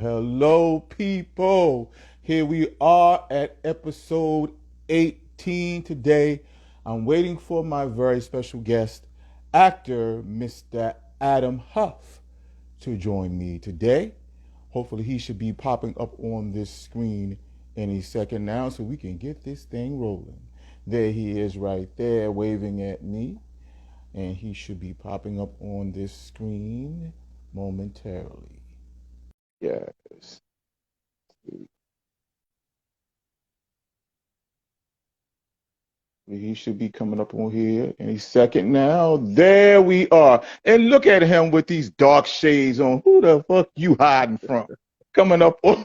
Hello, people. Here we are at episode 18 today. I'm waiting for my very special guest, actor Mr. Adam Huff, to join me today. Hopefully, he should be popping up on this screen any second now so we can get this thing rolling. There he is right there waving at me, and he should be popping up on this screen momentarily. Yes. He should be coming up on here any second now. There we are. And look at him with these dark shades on. Who the fuck you hiding from? Coming up on.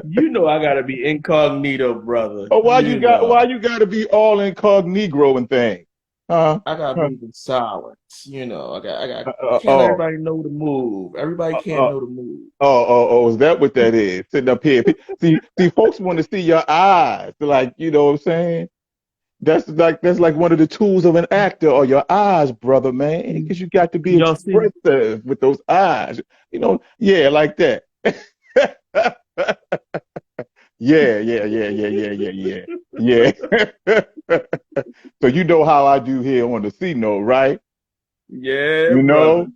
You know I gotta be incognito, brother. Oh, You why know you gotta be all incognito and thing? Huh? I gotta Huh? be in silence. I Uh, can't let oh, everybody know the move. Everybody uh, can't uh, know the move. is that what that is? Sitting up here. See, folks want to see your eyes. They're like, you know what I'm saying? That's like one of the tools of an actor or your eyes, brother, man, because you got to be Y'all see? expressive with those eyes. Yeah, like that. Yeah. So you know how I do here on the C note, right? Yeah, You brother. know,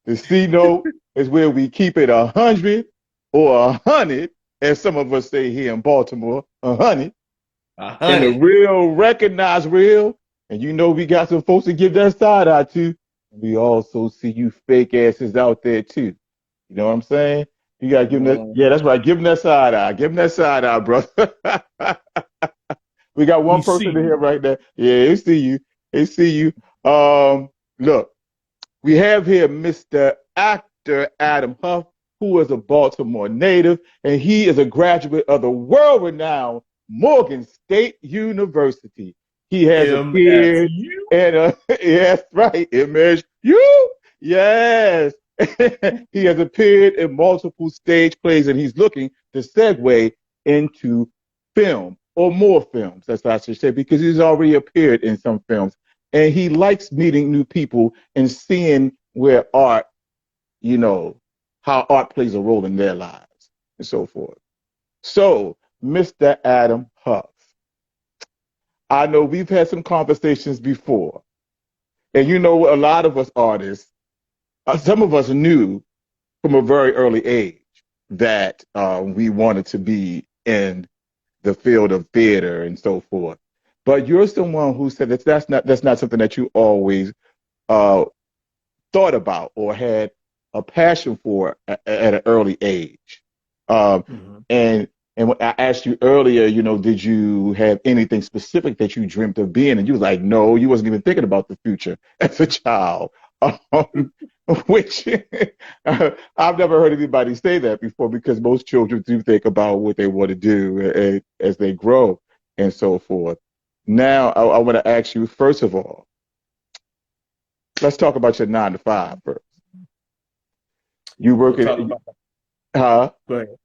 the C note is where we keep it 100 or 100, as some of us say here in Baltimore, 100. A And the hundred. real recognize real. And you know we got some folks to give that side eye to. We also see you fake asses out there too. You know what I'm saying? You gotta give them that. Yeah, Mhm. that's right. Give them that side eye. Give them that side eye, brother. We got one We person see in here you. right there. Yeah, they see you. They see you. Look, we have here Mr. Actor Adam Huff, who is a Baltimore native, and he is a graduate of the world-renowned Morgan State University. He has appeared MSU. in a yes, right, MSU. Yes. He has appeared in multiple stage plays, and he's looking to segue into film or more films, as I should say, because he's already appeared in some films. And he likes meeting new people and seeing where art, you know, how art plays a role in their lives and so forth. So, Mr. Adam Huff, I know we've had some conversations before, and you know, a lot of us artists, some of us knew from a very early age that we wanted to be in the field of theater and so forth. But you're someone who said that that's not something that you always uh, thought about or had a passion for at an early age. Um, Mhm. and when I asked you earlier, did you have anything specific that you dreamt of being? And you was like, no, you wasn't even thinking about the future as a child. Um, which I've never heard anybody say that before because most children do think about what they want to do as they grow and so forth. Now, I want to ask you, first of all, let's talk about your 9 to 5 first. You We'll work talk at, about that. huh? Go ahead.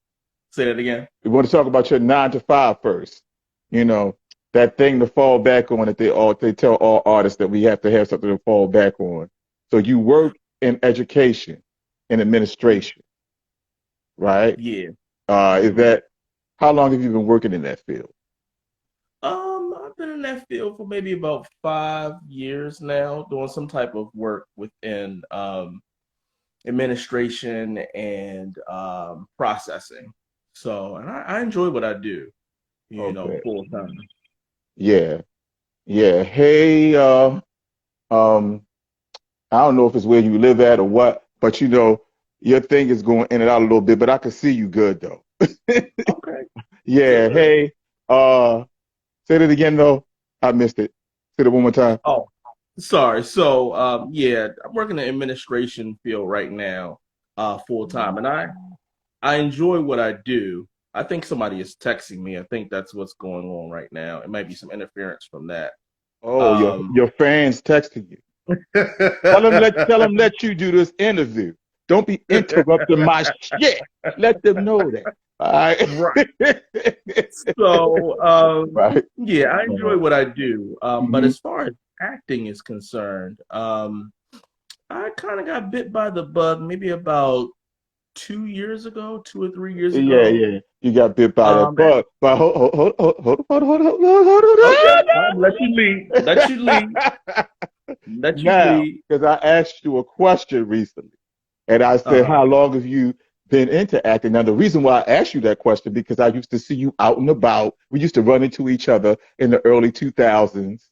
Say that again. We want to talk about your 9 to 5 first. You know, that thing to fall back on that they tell all artists that we have to have something to fall back on. So you work in education and administration, right? Yeah. Is hmm that how long have you been working in that field? I've been in that field for maybe about 5 years now, doing some type of work within administration and processing. So, and I enjoy what I do, Okay. full time. Yeah. Yeah. Hey, um, I don't know if it's where you live at or what, but your thing is going in and out a little bit, but I can see you good though. Okay, Yeah. good. Hey, say that again though. I missed it. Say it one more time. Oh, sorry. So, yeah, I'm working in the administration field right now, full time, and I enjoy what I do. I think somebody is texting me. I think that's what's going on right now. It might be some interference from that. Oh, your Um, your fans texting you. Tell them let you do this interview. Don't be interrupting my shit. Let them know that. All right. right. So, Right. yeah, I enjoy Uh, what I do. But mhm. as far as acting is concerned, I kind of got bit by the bug maybe about 2 years ago, 2 or 3 years Yeah, ago. yeah. You got bit by that Um, bug. But hold okay, I'll let you lead. Let you lead. on. Let you Now, lead. because I asked you a question recently, and I said, Uh-huh. "How long have you been into acting?" Now, the reason why I asked you that question because I used to see you out and about. We used to run into each other in the early 2000s,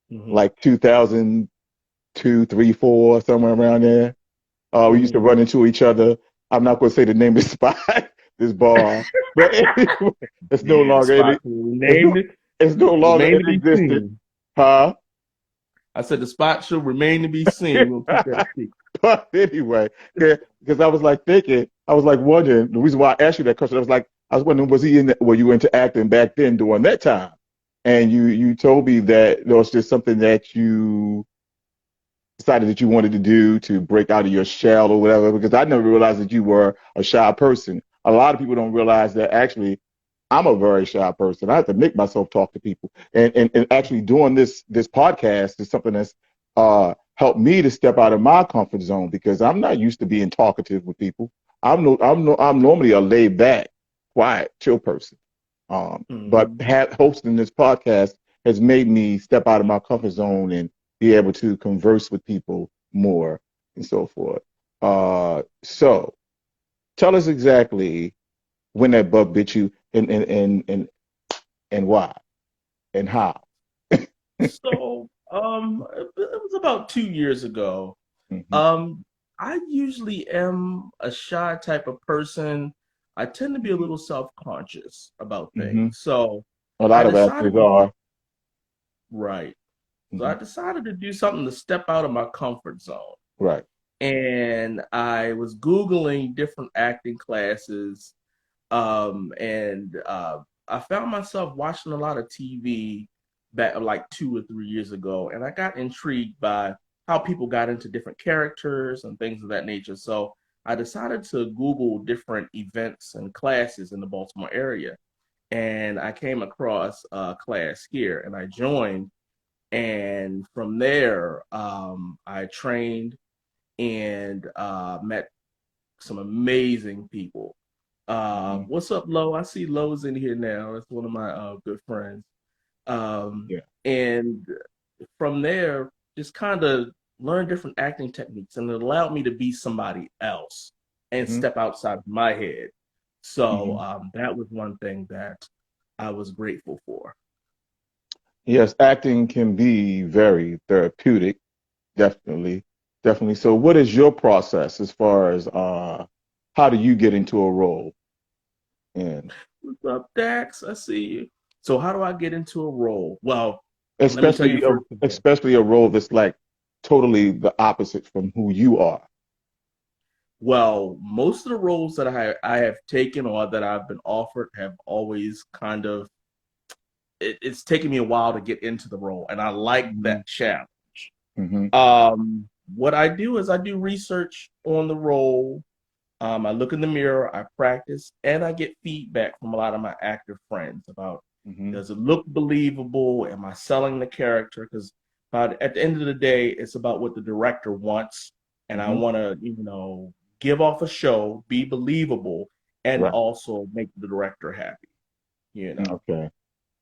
Hmm. like 2002, 3, 4, somewhere around there. We used to Hmm. run into each other. I'm not going to say the name of the spot, this bar, but anyway, it's no longer in Spot it. will It's name no, it, it's no longer remain in to be existence, seen. huh? I said the spot should remain to be seen. We'll keep that a secret. But anyway, because I was like thinking, I was like wondering the reason why I asked you that question. I was wondering, was he in? Were you into acting back then during that time? And you told me that it was just something that you decided that you wanted to do to break out of your shell or whatever. Because I never realized that you were a shy person. A lot of people don't realize that actually I'm a very shy person. I have to make myself talk to people. And actually doing this podcast is something that's helped me to step out of my comfort zone because I'm not used to being talkative with people. I'm normally a laid back, quiet, chill person. But Hmm. hosting this podcast has made me step out of my comfort zone and be able to converse with people more and so forth. So tell us exactly when that bug bit you and why and how. So, it was about 2 years ago. Hmm. Um, I usually am a shy type of person. I tend to be a little self-conscious about Hmm. things. So A I lot of decided actors to, are. right. So Hmm. I decided to do something to step out of my comfort zone. Right. And I was Googling different acting classes. And I found myself watching a lot of TV back like 2 or 3 years ago, and I got intrigued by how people got into different characters and things of that nature. So I decided to Google different events and classes in the Baltimore area, and I came across a class here, and I joined. And from there, I trained and met some amazing people. Hmm. What's up, Lo? I see Lo's in here now. That's one of my good friends. Yeah. And from there, just kind of learn different acting techniques, and it allowed me to be somebody else and Hmm. step outside of my head. So Hmm. that was one thing that I was grateful for. Yes, acting can be very therapeutic. Definitely, definitely. So, what is your process as far as how do you get into a role? And What's up, Dax? I see you. So how do I get into a role? Well, let me tell you especially first of all. especially a role that's like totally the opposite from who you are. Well, most of the roles that I have taken or that I've been offered have always kind of it's taken me a while to get into the role, and I like Hmm. that challenge. Hmm. What I do is I do research on the role. I look in the mirror, I practice, and I get feedback from a lot of my actor friends about Hmm. does it look believable? Am I selling the character? Because at the end of the day, it's about what the director wants, and I Hmm. want to, give off a show, be believable, and Right. also make the director happy. You know. Okay.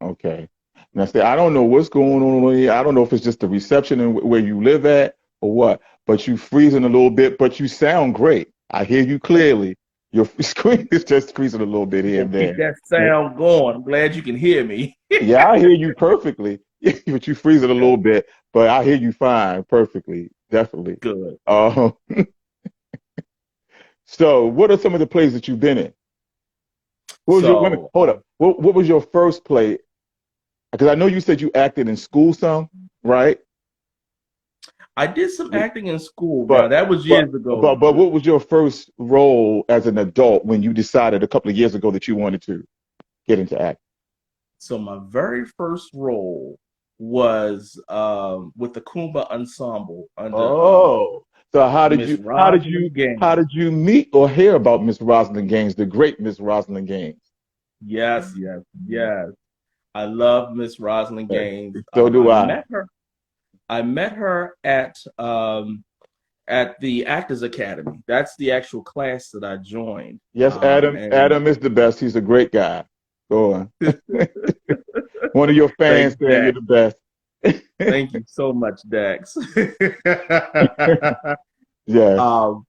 Okay. Now, see, I don't know what's going on here. I don't know if it's just the reception and where you live at or what, but you freezing a little bit, but you sound great. I hear you clearly. Your screen is just freezing a little bit We're here gonna and keep there. that Yeah, sound going. I'm glad you can hear me. yeah, I hear you perfectly, but you freezing a little bit, but I hear you fine, perfectly, definitely. Good. Uh, so, what are some of the plays that you've been in? What was your, wait a minute, So hold up. What was your first play? Because I know you said you acted in school some, right? I did some acting in school. Now But that was but years ago. but what was your first role as an adult when you decided a couple of years ago that you wanted to get into acting? So my very first role was with the Kumba Ensemble under Oh, so Miss Rosalind how Gaines. did you meet or hear about Miss Rosalind Gaines, the great Miss Rosalind Gaines? Yes, yes, yes. I love Miss Rosalind Okay. Gaines. So do I I. met her. I met her at at the Actors Academy. That's the actual class that I joined. Yes, Adam. And Adam is the best. He's a great guy. Go on. One of your thanks, fans saying you're Dax. the best. Thank you so much, Dax. Yes. um,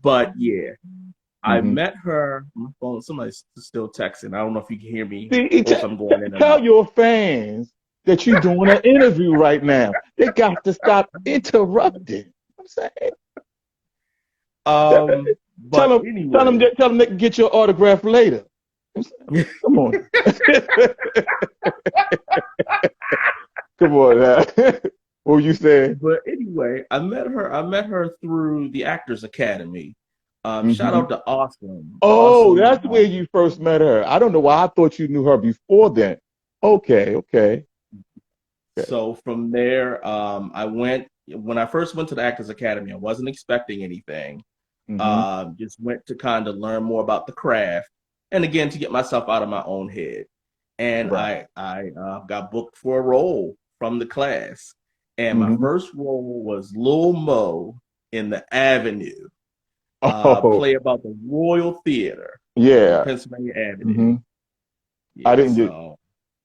but yeah, I Hmm. met her. My phone, somebody's still texting. I don't know if you can hear me See, or if I'm going in and tell out. your fans that you're doing an interview right now. They got to stop interrupting. I'm saying, tell But them, anyway, tell them they can get your autograph later. I'm saying, come on, come on. What were you saying? I met her. I met her through the Actors Academy. Shout Hmm. out to Awesome. Oh, Awesome. that's where you first met her. I don't know why I thought you knew her before then. Okay, okay, okay. So from there, I went when I first went to the Actors Academy. I wasn't expecting anything. Hmm. Just went to kind of learn more about the craft, and again to get myself out of my own head. And Right. I got booked for a role from the class, and my Hmm. first role was Lil Mo in The Avenue, Oh, play about the Royal Theater on yeah. Pennsylvania Avenue. Hmm. I Yeah, didn't get. so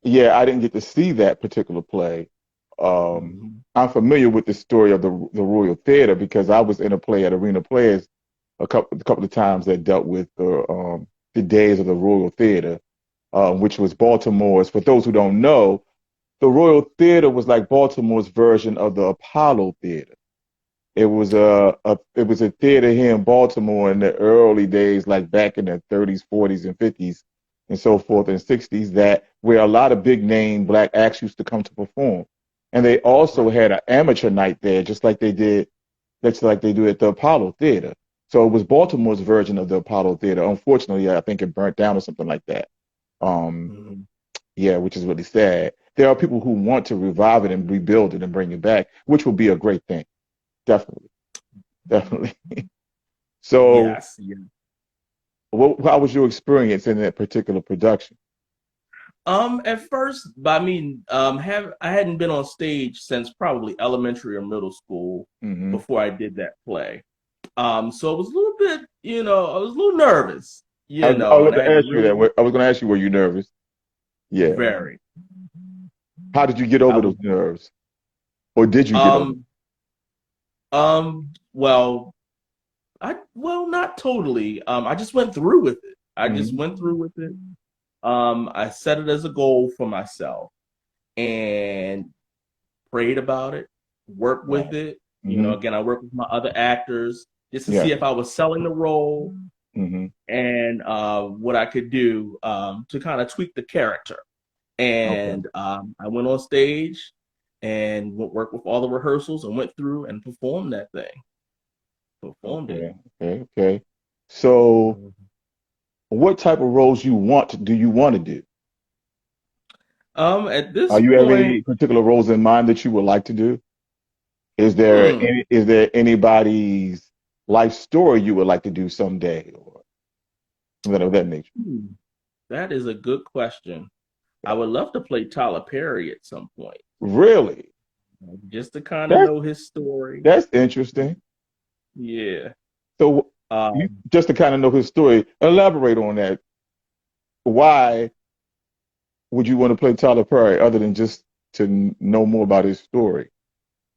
Yeah, I didn't get to see that particular play. mhm. I'm familiar with the story of the Royal Theater because I was in a play at Arena Players a couple of times that dealt with the days of the Royal Theater, which was Baltimore's. For those who don't know, the Royal Theater was like Baltimore's version of the Apollo Theater. It was a theater here in Baltimore in the early days, like back in the 30s, 40s, and 50s, and so forth, and 60s, that where a lot of big name black acts used to come to perform. And they also Right. had an amateur night there, just like they do at the Apollo Theater. So it was Baltimore's version of the Apollo Theater. Unfortunately, I think it burnt down or something like that. Um, Mhm. yeah, which is really sad. There are people who want to revive it and rebuild it and bring it back, which would be a great thing. Definitely. Definitely. So, Yes, yes. how was your experience in that particular production? At first, I mean, have I hadn't been on stage since probably elementary or middle school Hmm. before I did that play. So it was a little bit, I was a little nervous, I was and I going to had to ask you that. really I was going to ask you, were you nervous? Yeah. very. How did you get I over was those nerves, or did you get over? um well, not totally. I just went through with it. I just Hmm. went through with it. I set it as a goal for myself and prayed about it, worked with Right. it. Hmm. Again, I worked with my other actors just to Yeah. see if I was selling the role Hmm. and what I could do to kind of tweak the character. Okay. And I went on stage and worked with all the rehearsals and went through and performed that thing. Performed it. Okay. Okay. Okay. So, what type of roles do you want to do? At Are this you have point, any particular roles in mind that you would like to do? hmm, Is there anybody's life story you would like to do someday or something of that nature? hmm, that is a good question. I would love to play Tyler Perry at some point, Really? just to kind of That's know his story. that's interesting. Yeah. So Um, just to kind of know his story, elaborate on that. Why would you want to play Tyler Perry other than just to know more about his story?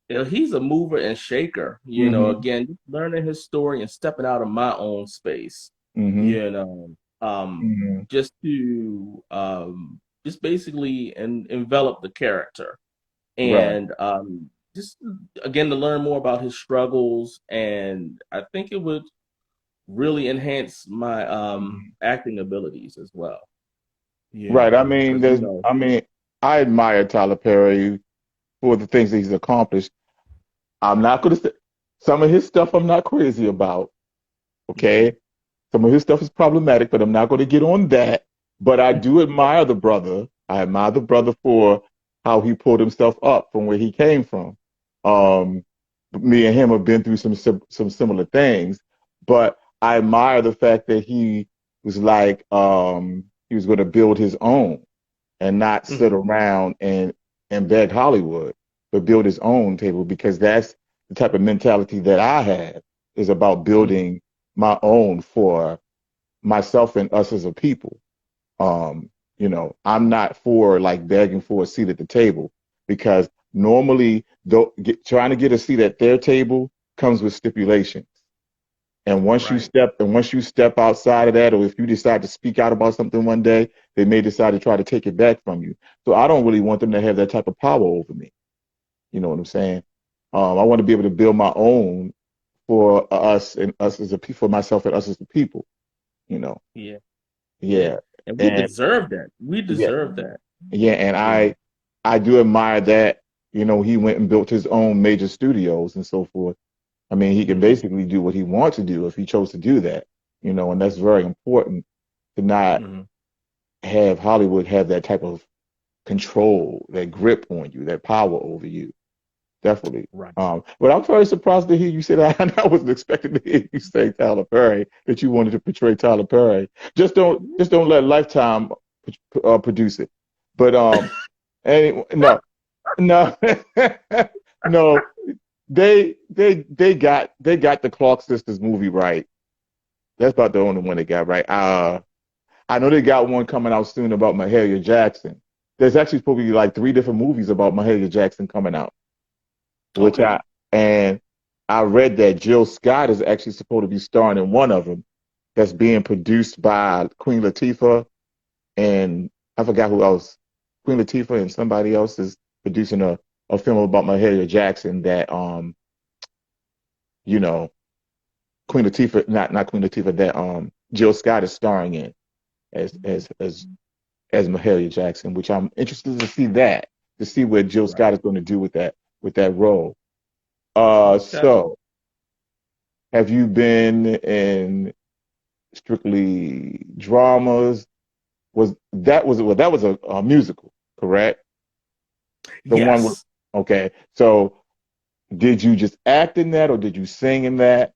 he's a mover and shaker, Hmm. again, just learning his story and stepping out of my own space, Hmm. you know, um, Hmm. just to just basically envelop the character Right. and just again to learn more about his struggles. And I think it would really enhance my Mhm. acting abilities as well, Right. because I admire Tyler Perry for the things that he's accomplished. I'm not going to say some of his stuff I'm not crazy about. mhm, Okay. Some of his stuff is problematic, but I'm not going to get on that. But I do admire the brother. I admire the brother for how he pulled himself up from where he came from. Um, Me and him have been through some similar things, but I admire the fact that he was like he was going to build his own and not sit mhm, around and beg Hollywood, but build his own table because the type of mentality that I have is about Mhm. building my own for myself and us as a people. I'm not for like begging for a seat at the table because normally trying to get a seat at their table comes with stipulations. Right. And once you step outside of that, or if you decide to speak out about something one day, they may decide to try to take it back from you. So I don't really want them to have that type of power over me. You know what I'm saying? I want to be able to build my own for us and us as a people, for myself and us as a people. You know, Yeah. Yeah. yeah, And we and deserve that. We yeah, deserve that. yeah, and You know. I do admire that. He went and built his own major studios and so forth. I mean, he can Mhm. basically do what he wants to do if he chose to do that. And that's very important to not Mhm. have Hollywood have that type of control, that grip on you, that power over you. Definitely. Right. But I'm very surprised to hear you say that. I wasn't expecting to hear you say Tyler Perry, that you wanted to portray Tyler Perry. Just don't let Lifetime produce it. But no, no, no. They got the Clark Sisters movie right. That's about the only one they got right. I know they got one coming out soon about Mahalia Jackson. There's actually supposed to be like three different movies about Mahalia Jackson coming out, which Okay. and I read that Jill Scott is actually supposed to be starring in one of them. That's being produced by Queen Latifah and I forgot who else. Queen Latifah and somebody else is producing a film about Mahalia Jackson that you know Queen Latifah, not Queen Latifah, that Jill Scott is starring in as as as as Mahalia Jackson, which I'm interested to see to see what Jill Right. Scott is going to do with that role. Okay. So have you been in strictly dramas? That was a musical, correct? The one with Yes. okay. So did you just act in that, or did you sing in that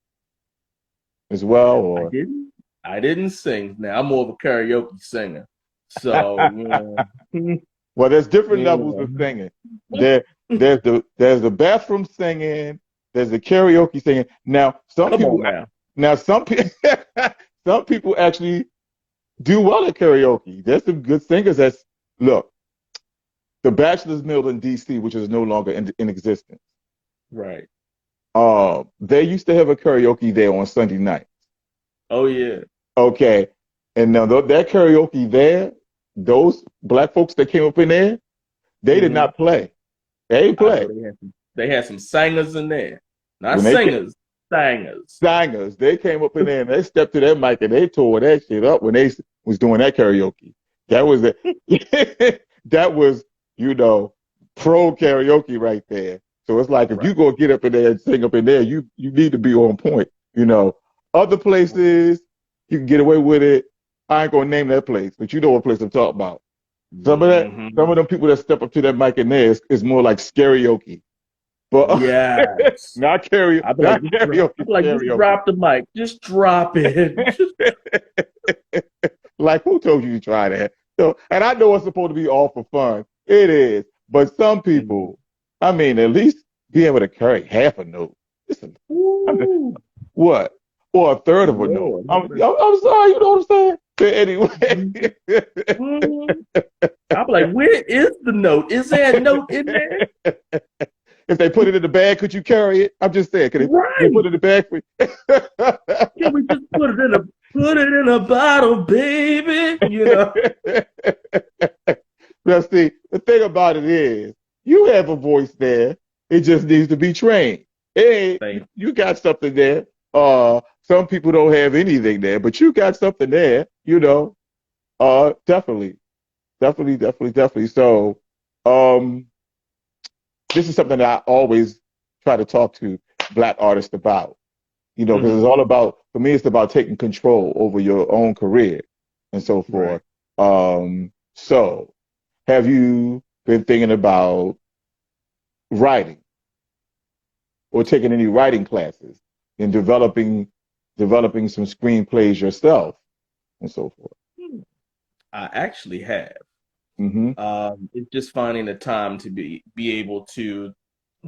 as well, I or? didn't. I didn't sing. Now I'm more of a karaoke singer. So, Well, there's different levels of you singing. There, there's the bathroom singing. There's the karaoke singing. come on now. Some people, some people actually do well at karaoke. There's some good singers. Look, the Bachelor's Mill in D.C., which is no longer in existence. Right. They used to have a karaoke there on Sunday night. Oh yeah. Okay, and now that karaoke there, those black folks that came up in there, they did Hmm. not play. They I know play. they had some singers in there. Not When they singers, singers. singers, they came up in there and they stepped to that mic and they tore that shit up when they was doing that karaoke. That was it. That was, you know, pro karaoke right there. So it's like if Right. you go get up in there and sing up in there, you need to be on point. Other places you can get away with it. I ain't gonna name that place, but you know what place I'm talking about. Some Hmm. of them people that step up to that mic in there is more like karaoke. But Yes. not karaoke, I'd be like, just karaoke. drop the mic. Just drop it. Just, Like who told you to try that? So, and I know it's supposed to be all for fun. It is, but some Mhm. people, I mean, at least be able to carry half a note. Listen, I'm just, Ooh, what? Or a third of a note. Lord. I'm sorry, you know what I'm saying? But anyway, Mhm. I'm like, where is the note? Is there a note in there? if they put it in the bag, could you carry it? I'm just saying, could they Right. put it in the bag for Can we just put it in a bottle, baby? You know. you? Now, see, the thing about it is, you have a voice there. It just needs to be trained. Hey, you, Thank you got something there. Some people don't have anything there, but you got something there. Definitely, definitely, definitely, definitely. So, um, this is something that I always try to talk to Black artists about. Because hmm it's all about, for me, it's about taking control over your own career and so Right. forth. So, have you been thinking about writing or taking any writing classes and developing some screenplays yourself and so forth? I actually have. Hmm. It's just finding the time to be able to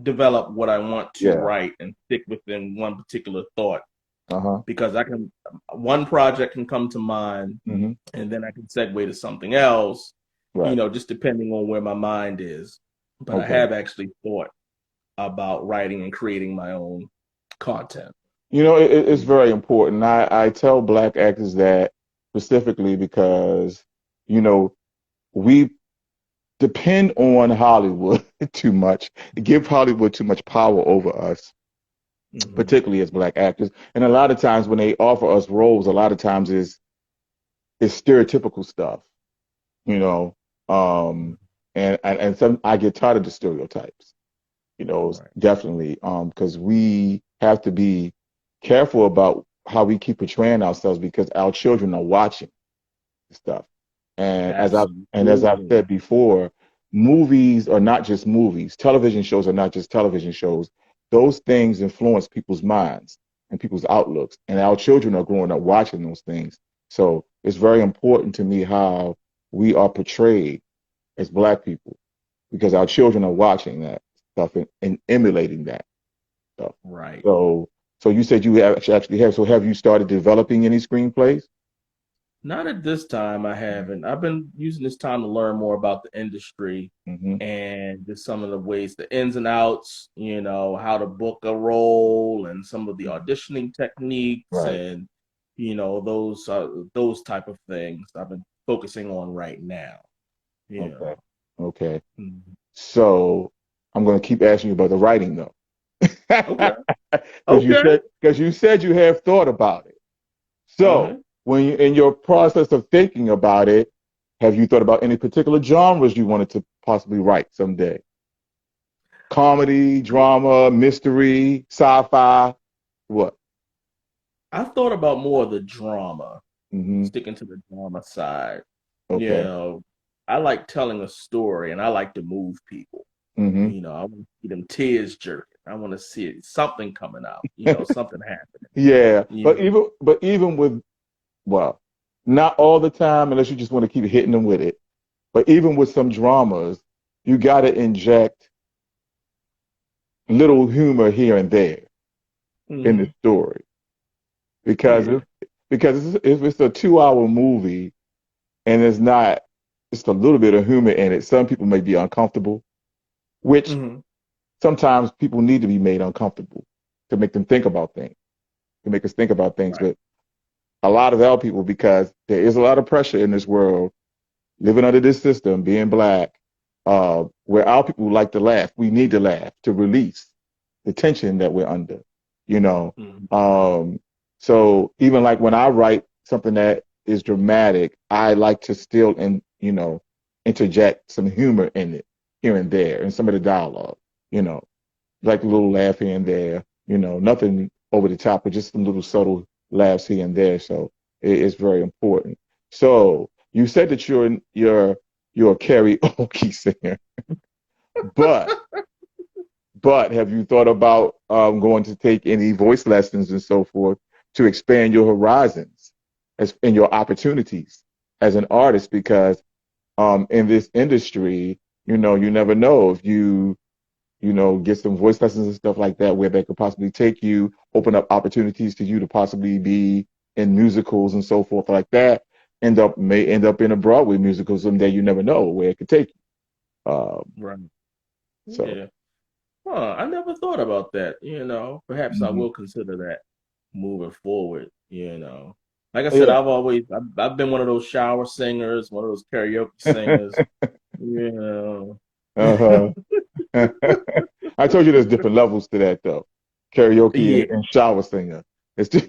develop what I want to Yeah. write and stick within one particular thought Uh-huh. because I can one project can come to mind Hmm. and then I can segue to something else, Right. just depending on where my mind is. But I Okay. have actually thought about writing and creating my own content. It's very important. I tell black actors that specifically because, you know, we depend on Hollywood too much, give Hollywood too much power over us, Mm-hmm. particularly as black actors. And a lot of times when they offer us roles, a lot of times is stereotypical stuff, you know. Um, and some I get tired of the stereotypes, Right. definitely. Because we have to be careful about how we keep portraying ourselves because our children are watching stuff. And as I've Absolutely. said before, movies are not just movies. Television shows are not just television shows. Those things influence people's minds and people's outlooks, and our children are growing up watching those things. So it's very important to me how we are portrayed as black people because our children are watching that stuff and emulating that stuff. Right. So, so you said you actually have. So have you started developing any screenplays? Not at this time, I haven't. I've been using this time to learn more about the industry Mm-hmm. and just some of the ways, the ins and outs, how to book a role and some of the auditioning techniques Right. and, those type of things I've been focusing on right now. Okay. Yeah. Okay. Mhm. So I'm going to keep asking you about the writing though, Okay. because you Okay. said because you said you have thought about it. So Uh-huh. when you in your process of thinking about it, have you thought about any particular genres you wanted to possibly write someday? Comedy, drama, mystery, sci-fi, what? I thought about more of the drama, Hmm. sticking to the drama side. You Okay. know, I like telling a story and I like to move people. Hmm. I want to see them tears jerking. I want to see something coming out, something happening. Yeah, You but even with, well, not all the time unless you just want to keep hitting them with it. But even with some dramas, you got to inject little humor here and there in the hmm story because Yeah. if it's a 2 hour movie and it's not just a little bit of humor in it, some people may be uncomfortable, which hmm sometimes people need to be made uncomfortable to make them think about things, to make us think about things. Right. But a lot of our people, because there is a lot of pressure in this world, living under this system, being black, where our people like to laugh. We need to laugh to release the tension that we're under, you know. hmm Um, so even like when I write something that is dramatic, I like to still interject some humor in it here and there in some of the dialogue, you know, like a little laugh here and there, nothing over the top, but just some little subtle laughs here and there. So it's very important. So you said that you're a karaoke singer, but but have you thought about going to take any voice lessons and so forth to expand your horizons and your opportunities as an artist? Because in this industry, you never know if get some voice lessons and stuff like that where they could possibly take you, open up opportunities to you to possibly be in musicals and so forth like that. May end up in a Broadway musical someday. You never know where it could take you. Right. So Yeah. Huh. I never thought about that. Perhaps I mhm. will consider that moving forward. Like I said, Yeah. I've been one of those shower singers, one of those karaoke singers. You know. Uh-huh. I told you there's different levels to that though. Karaoke Yeah. and shower singer. It's just,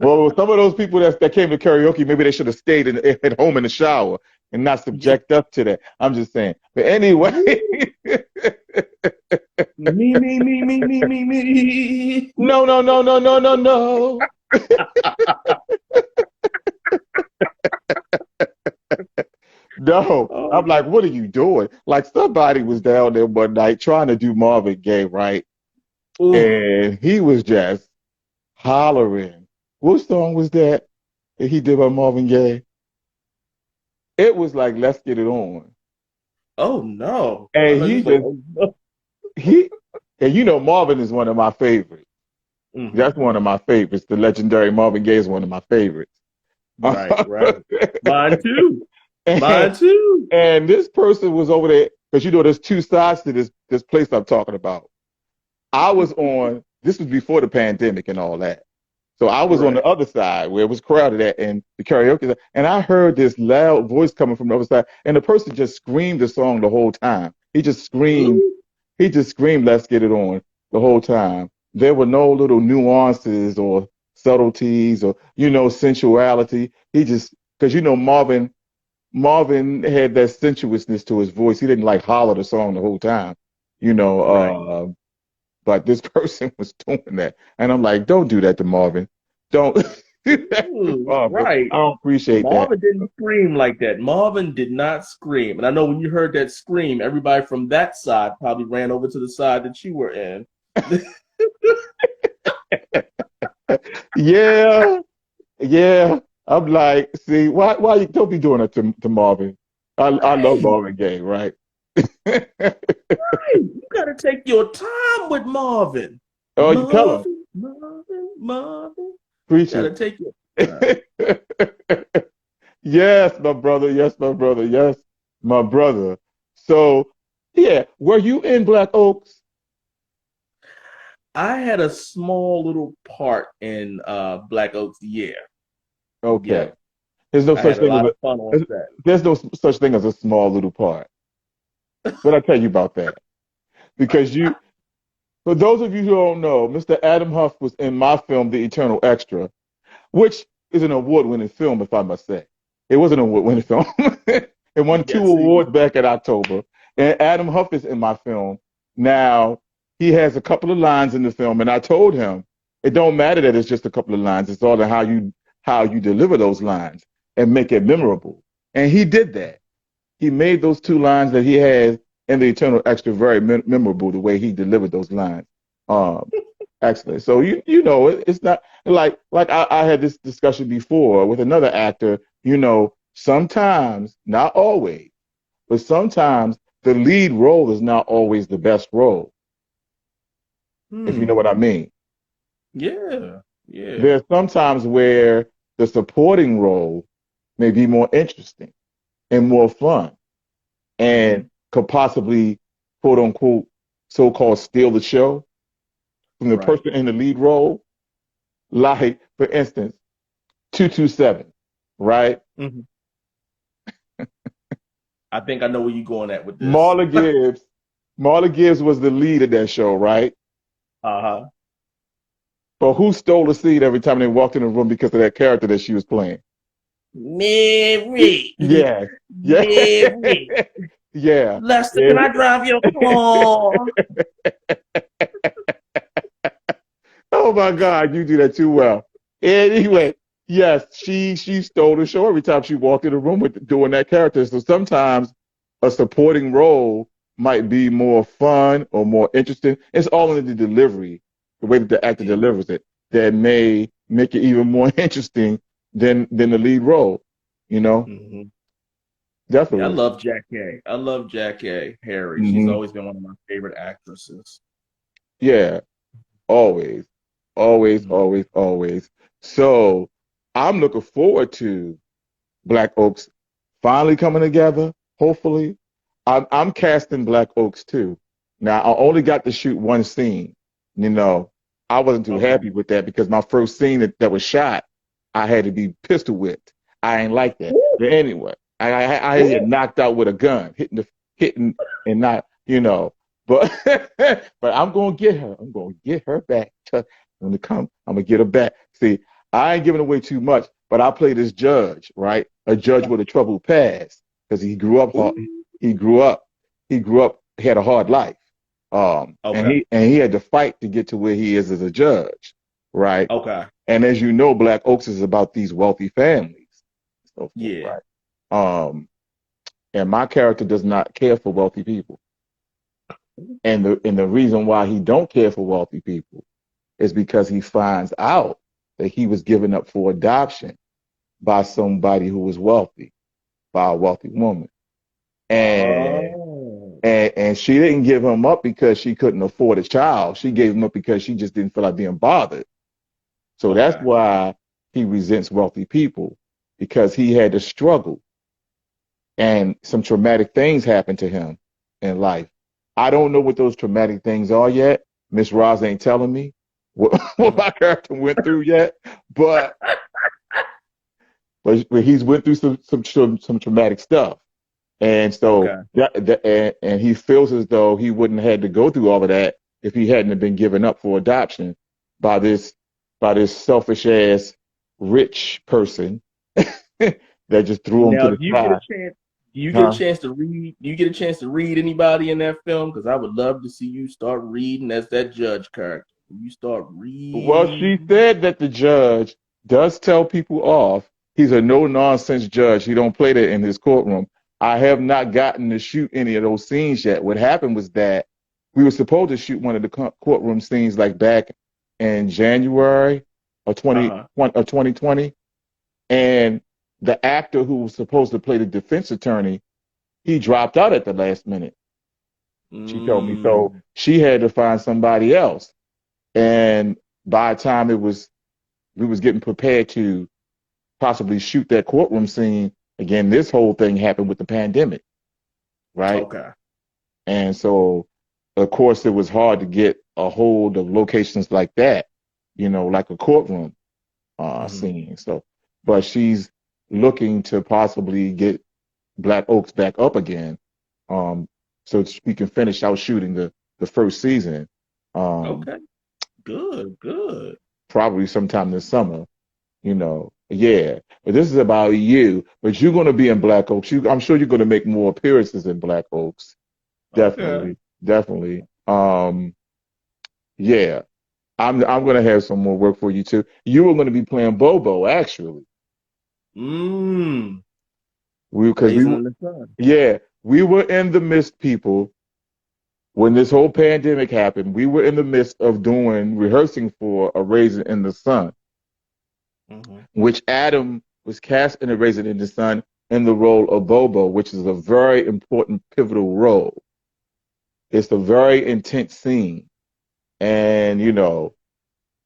well, some of those people that came to karaoke, maybe they should have stayed at home in the shower and not subject us to that. I'm just saying. But anyway, Woo! Me, me, me, me, me, me, me. no, no, no, no, no, no, no. No. Oh, I'm like, what are you doing? Like somebody was down there one night trying to do Marvin Gaye, right? ooh. And he was just hollering. What song was that he did by Marvin Gaye? It was like, let's get it on. Oh no. I And thought you he was like, just oh no. he and you know Marvin is one of my favorites. Hmm. That's one of my favorites. The legendary Marvin Gaye is one of my favorites. Right, right. Mine too. and, Mine too. and this person was over there because you know there's two sides to this place I'm talking about. I was on. This was before the pandemic and all that. So I was on the Right. other side where it was crowded at and the karaoke, and I heard this loud voice coming from the other side, and the person just screamed the song the whole time. Really? He just screamed, "Let's get it on" the whole time. There were no little nuances or subtleties or sensuality. He just because Marvin had that sensuousness to his voice. He didn't like holler the song the whole time, you know. Right. But this person was doing that. And I'm like, don't do that to Marvin. Don't do that to Marvin. Right. I don't appreciate that. Marvin didn't scream like that. Marvin did not scream. And I know when you heard that scream, everybody from that side probably ran over to the side that you were in. Yeah, yeah. I'm like, see, why you don't be doing that to Marvin? I love Right. Marvin Gaye, right? Right. You gotta take your time with Marvin. Oh, you tell him. Marvin, Marvin, Marvin. Preach Gotta it. take your time. Yes, my brother. Yes, my brother. Yes, my brother. So, yeah, were you in Black Oaks? I had a small little part in Black Oaks. Yeah. Okay. Yep. There's no I such had a thing lot as of fun on a set. there's no such thing as a small little part. But I tell you about that because for those of you who don't know, Mr. Adam Huff was in my film, The Eternal Extra, which is an award-winning film, if I must say. It was an award-winning film. It won two Yes, he awards back in October, and Adam Huff is in my film. Now he has a couple of lines in the film, and I told him it don't matter that it's just a couple of lines. It's all in how you deliver those lines and make it memorable. And he did that. He made those two lines that he has in the Eternal Extra very memorable. The way he delivered those lines, um, excellent. So it's not like I had this discussion before with another actor. Sometimes, not always, but sometimes the lead role is not always the best role. If you know what I Hmm. mean. Yeah. Yeah. There's sometimes where the supporting role may be more interesting and more fun and Hmm. could possibly, quote unquote, so called steal the show from the Right. person in the lead role. Like, for instance, 227, right? Hmm. I think I know where you're going at with this. Marla Gibbs. Marla Gibbs was the lead of that show, right? Uh-huh. But who stole the seat every time they walked in the room because of that character that she was playing? Mary. Yes. Yeah. Mary. Yeah. Lester, Yeah. can I drive your car? Oh my God, you do that too well. Anyway, yes, she stole the show every time she walked in the room with doing that character. So sometimes a supporting role might be more fun or more interesting. It's all in the delivery, the way that the actor Yeah. delivers it, that may make it even more interesting than the lead role. You know, Hmm. Yeah, I definitely. love Jack A. I love Jack A. Harry. She's Hmm. always been one of my favorite actresses. Yeah, always, always, Mhm. always, always. So I'm looking forward to Black Oaks finally coming together. Hopefully, I'm casting Black Oaks too. Now I only got to shoot one scene. You know, I wasn't too Okay. happy with that because my first scene that was shot, I had to be pistol whipped. I ain't like that. Ooh, But anyway, I get ooh. knocked out with a gun, hitting and not, But but I'm gonna get her. I'm gonna get her back. When it come, I'm gonna get her back. See, I ain't giving away too much, but I play this judge, right? A judge with a troubled past because he grew up hard. Ooh. He grew up. He had a hard life. And Okay. he had to fight to get to where he is as a judge, right? Okay. And as you know, Black Oaks is about these wealthy families, so forth, Yeah. right? And my character does not care for wealthy people, and the reason why he don't care for wealthy people is because he finds out that he was given up for adoption by somebody who was wealthy, by a wealthy woman. And And she didn't give him up because she couldn't afford a child. She gave him up because she just didn't feel like being bothered. So that's Okay. why he resents wealthy people, because he had to struggle and some traumatic things happened to him in life. I don't know what those traumatic things are yet. Miss Roz ain't telling me what Mhm. my character went through yet, but but he's went through some traumatic stuff. And so Okay. and he feels as though he wouldn't have had to go through all of that if he hadn't have been given up for adoption by this selfish ass rich person that just threw him to Now, the do you get a side. chance? Do you get a Huh? chance to read? Do you get a chance to read anybody in that film? Because I would love to see you start reading as that judge character. You start Well, she reading. said that the judge does tell people off. He's a no nonsense judge. He don't play that in his courtroom. I have not gotten to shoot any of those scenes yet. What happened was that we were supposed to shoot one of the courtroom scenes like back in January of Uh 20 huh. of 2020, and the actor who was supposed to play the defense attorney, he dropped out at the last minute. She told me so. Mm, She had to find somebody else, and by the time it was we was getting prepared to possibly shoot that courtroom scene again, this whole thing happened with the pandemic, right? okay. And so of course it was hard to get a hold of locations like that, like a courtroom Hmm. scene. So but she's looking to possibly get Black Oaks back up again, um so we can finish out shooting the first season, um Okay. Good. Good. probably sometime this summer. Yeah. But this is about you. But you're going to be in Black Oaks. I'm sure you're going to make more appearances in Black Oaks. Okay. Definitely, definitely. Yeah. I'm going to have some more work for you too. You were going to be playing Bobo, actually. Mm. Because Raising in the sun. yeah, we were in the midst, people, when this whole pandemic happened. We were in the midst of rehearsing for A Raisin in the Sun, Hmm. which Adam was cast in A Raisin in the Sun in the role of Bobo, which is a very important, pivotal role. It's a very intense scene. And,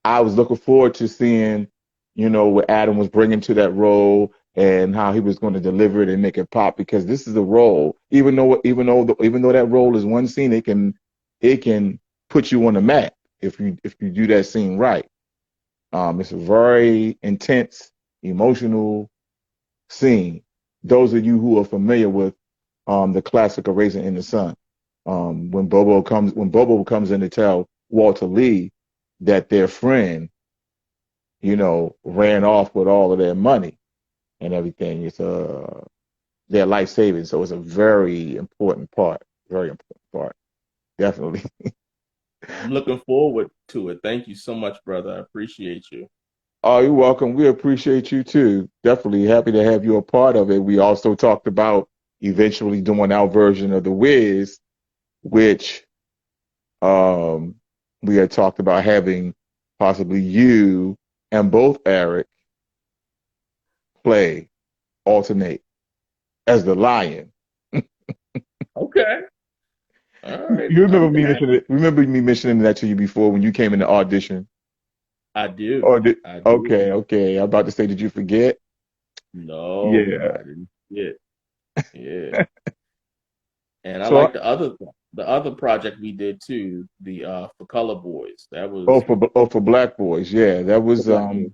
I was looking forward to seeing, what Adam was bringing to that role and how he was going to deliver it and make it pop, because this is a role, even though that role is one scene, it can put you on the map if you do that scene right. It's a very intense, emotional scene. Those of you who are familiar with the classic of Raisin in the Sun, when Bobo comes in to tell Walter Lee that their friend, ran off with all of their money and everything. It's their life savings, so it's a very important part, definitely. I'm looking forward to it. Thank you so much, brother. I appreciate you. Oh, you're welcome. We appreciate you too. Definitely happy to have you a part of it. We also talked about eventually doing our version of the Wiz, which um, we had talked about having possibly you and both Eric play, alternate as the lion. Okay. All right. You remember I'm me down. mentioning that to you before when you came in the audition? I do. Or did I do. okay, okay. I'm about to say, did you forget? No, Yeah. I didn't see it. Yeah. And I So, like the other project we did too, the for Color Boys. That oh, was for Black Boys, yeah, that for was Black Boys.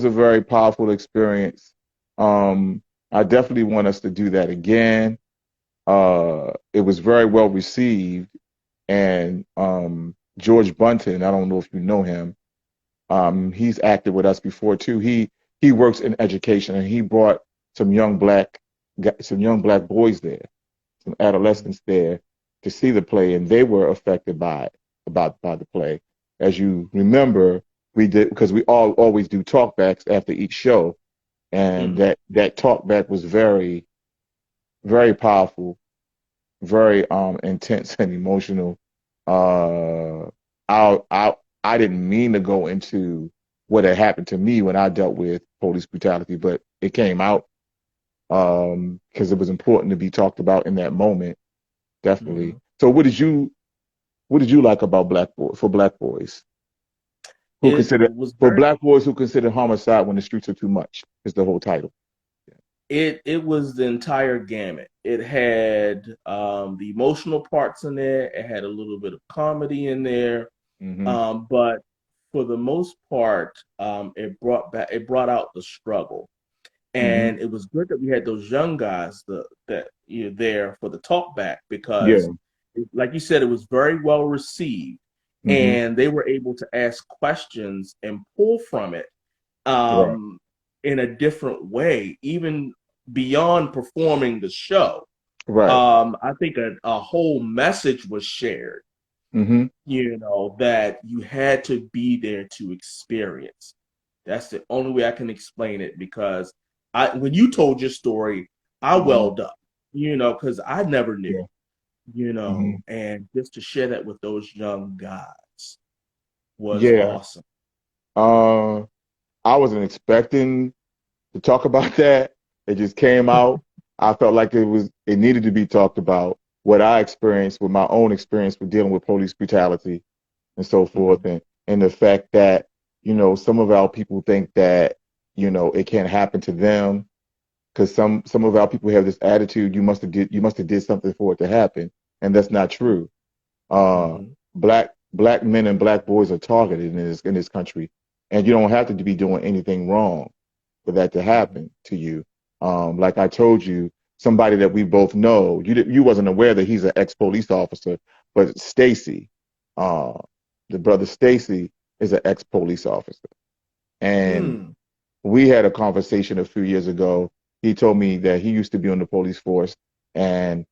a very powerful experience. I definitely want us to do that again. It was very well received, and George Bunton, I don't know if you know him. He's acted with us before too. He works in education, and he brought some young black boys there, some adolescents there to see the play, and they were affected by the play. As you remember, we did, because we all always do talkbacks after each show, and Hmm. that talkback was very, very powerful, very intense and emotional. Uh, I didn't mean to go into what had happened to me when I dealt with police brutality, but it came out because it was important to be talked about in that moment. definitely. Hmm. So what did you like about black boys who It consider was for very black boys who consider homicide when the streets are too much is the whole title. it was the entire gamut. It had the emotional parts in there. It had a little bit of comedy in there, Mm-hmm. but for the most part, it brought out the struggle, Mm-hmm. and it was good that we had those young guys that you know, there for the talk back because, Yeah. like you said, it was very well received, Mm-hmm. and they were able to ask questions and pull from it Right. um, in a different way, even beyond performing the show. Right. I think a whole message was shared, Mm-hmm. you know, that you had to be there to experience. That's the only way I can explain it because when you told your story, I Mm-hmm. welled up, you know, because I never knew, Yeah. you Mm-hmm. know, and just to share that with those young guys was Yeah. awesome. Uh, I wasn't expecting to talk about that. It just came out. I felt like it needed to be talked about. What I experienced with my own experience with dealing with police brutality and so forth, Mhm. and the fact that some of our people think that it can't happen to them because some of our people have this attitude you must have did something for it to happen, and that's not true. uh, Mhm. black men and black boys are targeted in this country, and you don't have to be doing anything wrong for that to Mhm. happen to you. Like I told you, somebody that we both know, you wasn't aware that he's an ex-police officer, but Stacy, uh, the brother Stacy, is an ex-police officer, and Mm. we had a conversation a few years ago. He told me that he used to be on the police force, and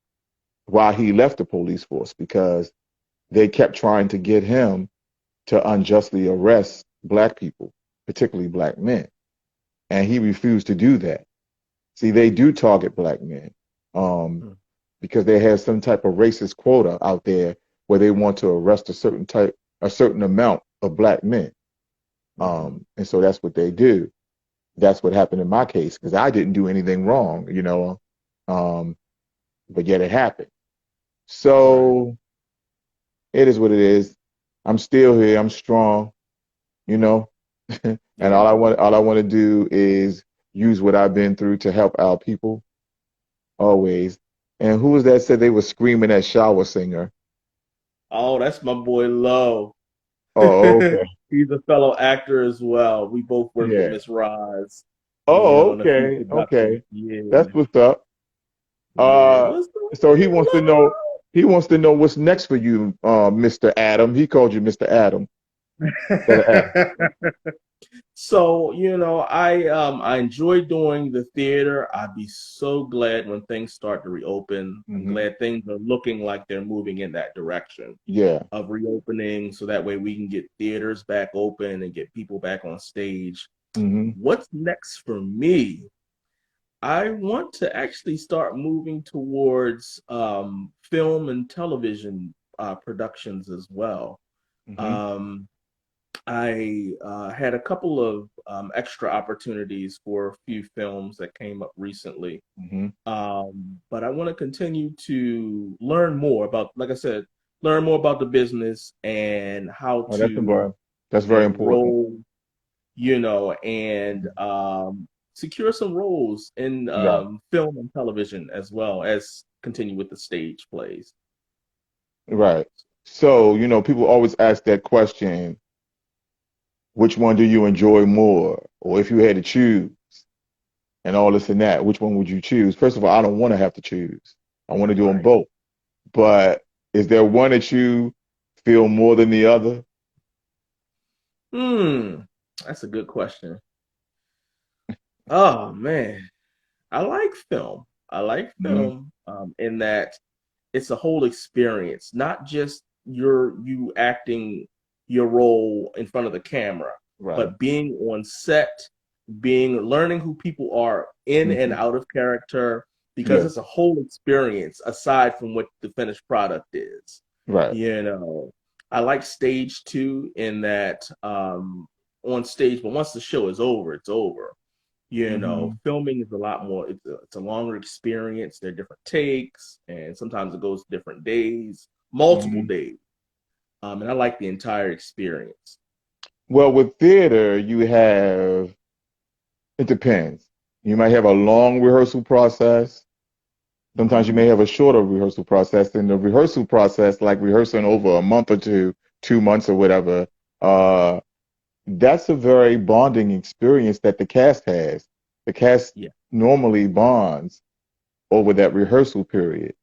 why he left the police force because they kept trying to get him to unjustly arrest black people, particularly black men. And he refused to do that. See, they do target black men um, Mm. because they have some type of racist quota out there where they want to arrest a certain amount of black men. Mhm. And so that's what they do. That's what happened in my case because I didn't do anything wrong. Um, but yet it happened. Right. So it is what it is. I'm still here. I'm strong. you know. And Yeah. all I want to do is use what I've been through to help our people always. And who was that said they were screaming at shower singer? Oh, that's my boy Low. Oh, okay. He's a fellow actor as well. We both worked with Yeah. Miss Roz, you Oh, know, in a few okay. productions. Okay. Yeah. That's what's up. Yeah. Uh What's the so he wants to know what's next for you, Mr. Adam. He called you Mr. Adam instead of Adam. So, you know, I enjoy doing the theater. I'd be so glad when things start to reopen. I'm Hmm. glad things are looking like they're moving in that direction Yeah. of reopening so that way we can get theaters back open and get people back on stage. Hmm. What's next for me? I want to actually start moving towards film and television productions as well. Hmm. Um, I had a couple of extra opportunities for a few films that came up recently. Hmm. But I want to continue to learn more about, like I said, learn more about the business and how Oh, that's to important. That's very important. enroll, you know, and secure some roles in Right. film and television as well as continue with the stage plays. Right. So, people always ask that question, which one do you enjoy more? Or if you had to choose and all this and that, which one would you choose? First of all, I don't want to have to choose. I want to do them Right. both. But is there one that you feel more than the other? Hmm, that's a good question. Oh man, I like film. I like Hmm. film in that it's a whole experience, not just you acting your role in front of the camera, Right. but being on set, being learning who people are in and Hmm. out of character, because Yeah. it's a whole experience aside from what the finished product is. Right. You know, I like stage two in that on stage, but once the show is over, it's over. Hmm. filming is a lot more. It's a longer experience. There are different takes, and sometimes it goes different days, multiple Hmm. days. And I like the entire experience. Well, with theater, you have, it depends. You might have a long rehearsal process. Sometimes you may have a shorter rehearsal process. And the rehearsal process, like rehearsing over a month or two, 2 months or whatever, uh, that's a very bonding experience that the cast has. The cast Yeah, normally bonds over that rehearsal period.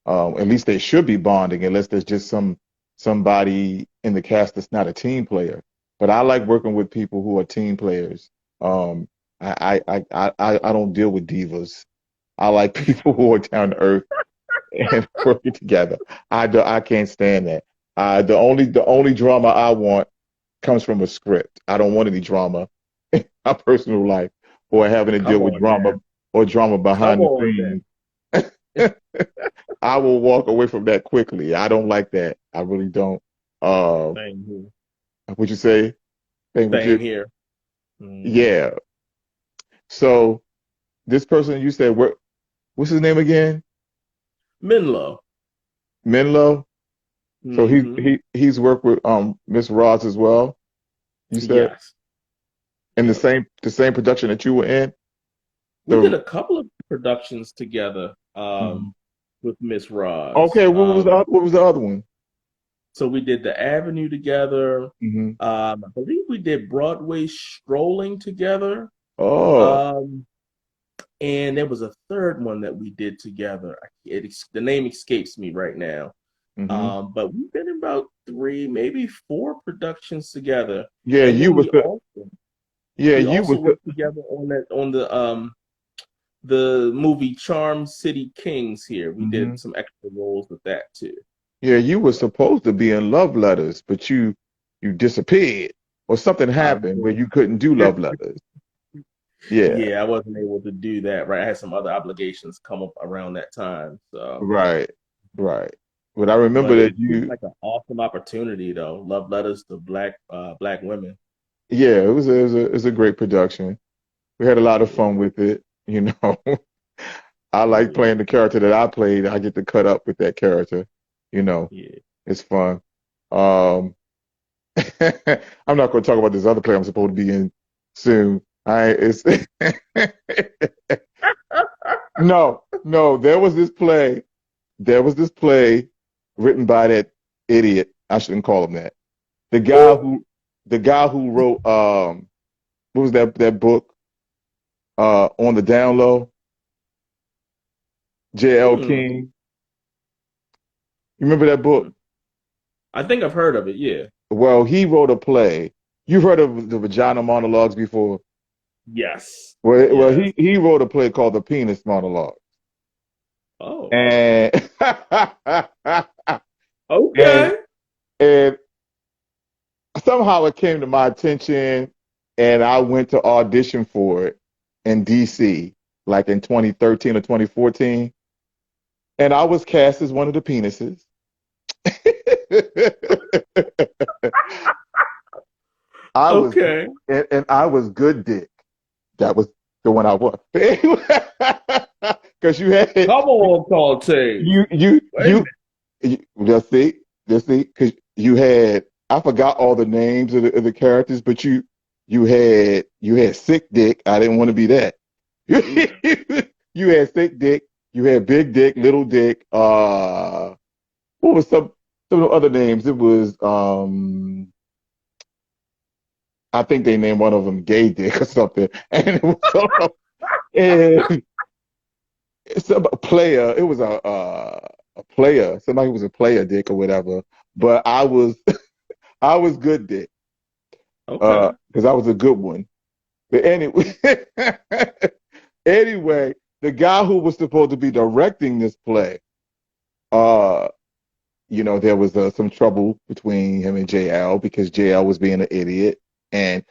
At least they should be bonding, unless there's just somebody in the cast that's not a team player. But I like working with people who are team players. Um, I don't deal with divas. I like people who are down to earth and working together. I can't stand that. The only drama I want comes from a script. I don't want any drama in my personal life or having to deal come with on drama now, or drama come behind the on scenes. now. I will walk away from that quickly. I don't like that. I really don't. Uh, Same here. would you say? Same with you? Same here. Hmm. Yeah. So this person you said, what's his name again? Menlo. Menlo. So he Hmm. he he's worked with Miss Ross as well. You said Yes. in the Yep. same production that you were in. We did The a couple of productions together Mhm. with Miss Roz. Okay, what was the other one? So we did the Avenue together. Hmm. I believe we did Broadway Strolling together. Oh. Um, and there was a third one that we did together. The name escapes me right now. Hmm. But we've been in about three, maybe four productions together. Yeah, And you then was the yeah, we you also was the worked together on the movie Charm City Kings here. We hmm did some extra roles with that too. yeah, you were supposed to be in Love Letters, but you disappeared or something happened where you couldn't do Love Letters. Yeah, Yeah, I wasn't able to do that, right? I had some other obligations come up around that time. So, right, right. But I remember but it that seemed you like an awesome opportunity though. Love letters to black women. yeah, it was a great production. We had a lot of Yeah, fun with it, you know. I like yeah, playing the character that I played. I get to cut up with that character, you know. yeah. It's fun. Um, I'm not going to talk about this other play I'm supposed to be in soon. I it's no, no. There was this play written by that idiot. I shouldn't call him that. The guy who the guy who wrote what was that book on the down low? J.L. Hmm. King. You remember that book? Hmm. I think I've heard of it. Yeah. Well, he wrote a play. You've heard of the vagina monologues before? Yes. Well, Yes. he wrote a play called The Penis Monologue, Oh. and and Okay. and somehow it came to my attention, and I went to audition for it in DC, like in 2013 or 2014, and I was cast as one of the penises. I was, Okay. and I was good dick. That was the one I was. Because Come on, Conte. you, you, Wait a you, minute. just see, because you had, I forgot all the names of the characters, but you had sick dick. I didn't want to be that. Ooh. You had sick dick. You had big dick, little dick. What was some of the other names? It was I think they named one of them gay dick or something, and it was and it's a player. It was a player, somebody who was a player dick or whatever. But I was I was good dick, Okay. because I was a good one. But anyway, anyway, the guy who was supposed to be directing this play, uh, there was some trouble between him and JL because JL was being an idiot, and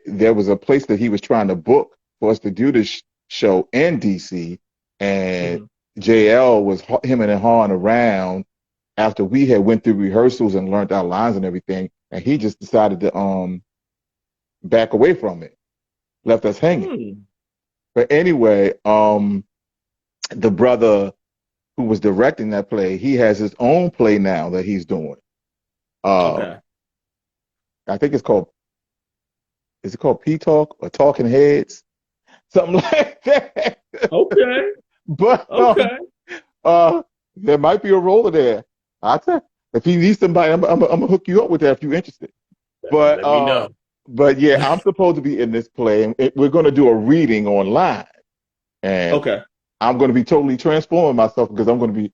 there was a place that he was trying to book for us to do this show in DC, and Hmm. JL was him and hawing around after we had went through rehearsals and learned our lines and everything, and he just decided to back away from it, left us hanging. Hmm. But anyway, the brother who was directing that play, he has his own play now that he's doing. Okay. Um, I think it's called, is it called P Talk or Talking Heads? Something like that. Okay. But Okay. there might be a role there. I tell if you need somebody, I'm gonna hook you up with that if you're interested. But Let me know. yeah, I'm supposed to be in this play, and we're gonna do a reading online, and Okay. I'm gonna be totally transforming myself because I'm gonna be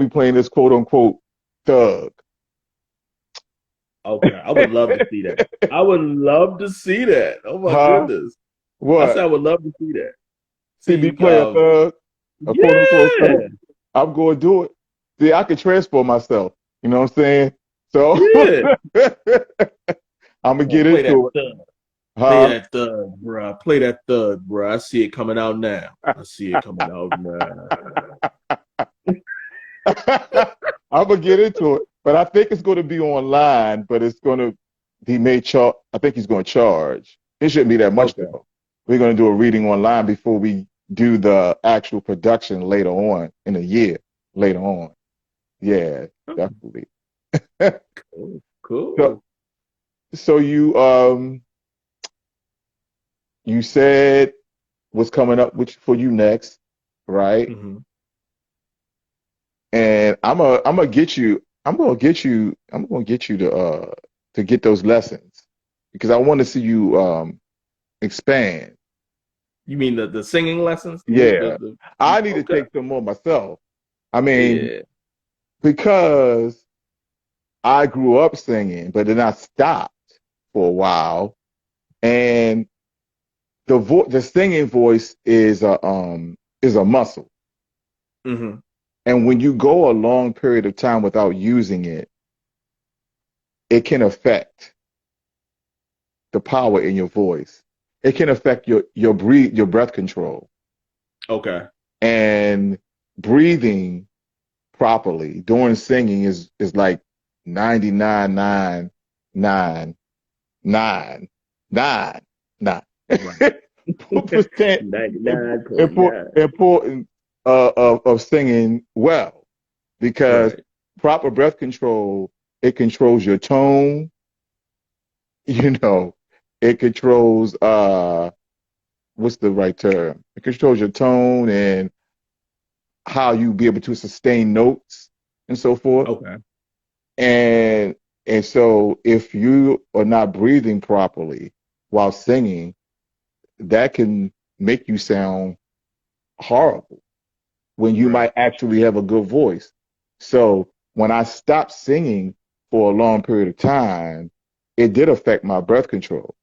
playing this quote unquote thug. Okay. I would love to see that. I would love to see that. Oh my Huh? goodness. I said What? I would love to see that. See See me you. play a thug, a quote unquote thug. Yeah. I'm going to do it. See, I can transform myself. You know what I'm saying? So Yeah. I'm gonna Oh, get play that into it. thug. Play Huh? that thug, bro. Play that thug, bro. I see it coming out now. I see it coming out now. I'm gonna get into it, but I think it's going to be online. But it's going to he may charge. I think he's going to charge. It shouldn't be that much Okay. though. We're going to do a reading online before we do the actual production later on in a year. Later on, yeah, definitely. Cool. So, Cool. so you said what's coming up which for you next, right? Hmm. And I'm gonna get you to get those lessons because I want to see you expand. You mean the singing lessons? Yeah. I need to Okay. take some more myself. I mean, Yeah. because I grew up singing, but then I stopped for a while, and the singing voice is a muscle. Hmm. And when you go a long period of time without using it, it can affect the power in your voice. It can affect your breath control Okay. and breathing properly during singing is like Right. percent 99.9. important of singing well because Right. proper breath control, it controls your tone, you know, it controls what's the right term? It controls your tone and how you be able to sustain notes and so forth. Okay. And so if you are not breathing properly while singing, that can make you sound horrible when you Right. might actually have a good voice. So when I stopped singing for a long period of time, it did affect my breath control.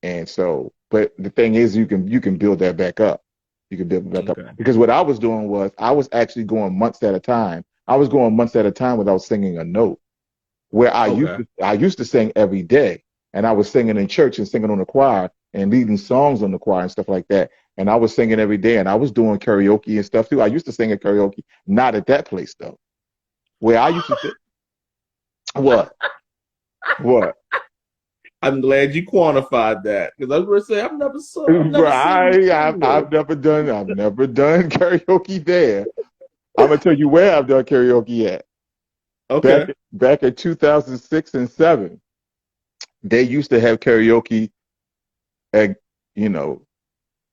And so, but the thing is, you can build that back up. You can build it back up Okay. because what I was doing was I was actually going months at a time. I was going months at a time without singing a note. Where Okay. I used to sing every day, and I was singing in church and singing on the choir and leading songs on the choir and stuff like that. And I was singing every day, and I was doing karaoke and stuff too. I used to sing at karaoke, not at that place though. Where I used to sing, what, what? I'm glad you quantified that because I was going to say I've never seen you Right. sing this. I've never done karaoke there. I'm gonna tell you where I've done karaoke at. Okay. Back in 2006 and 7, they used to have karaoke at, you know,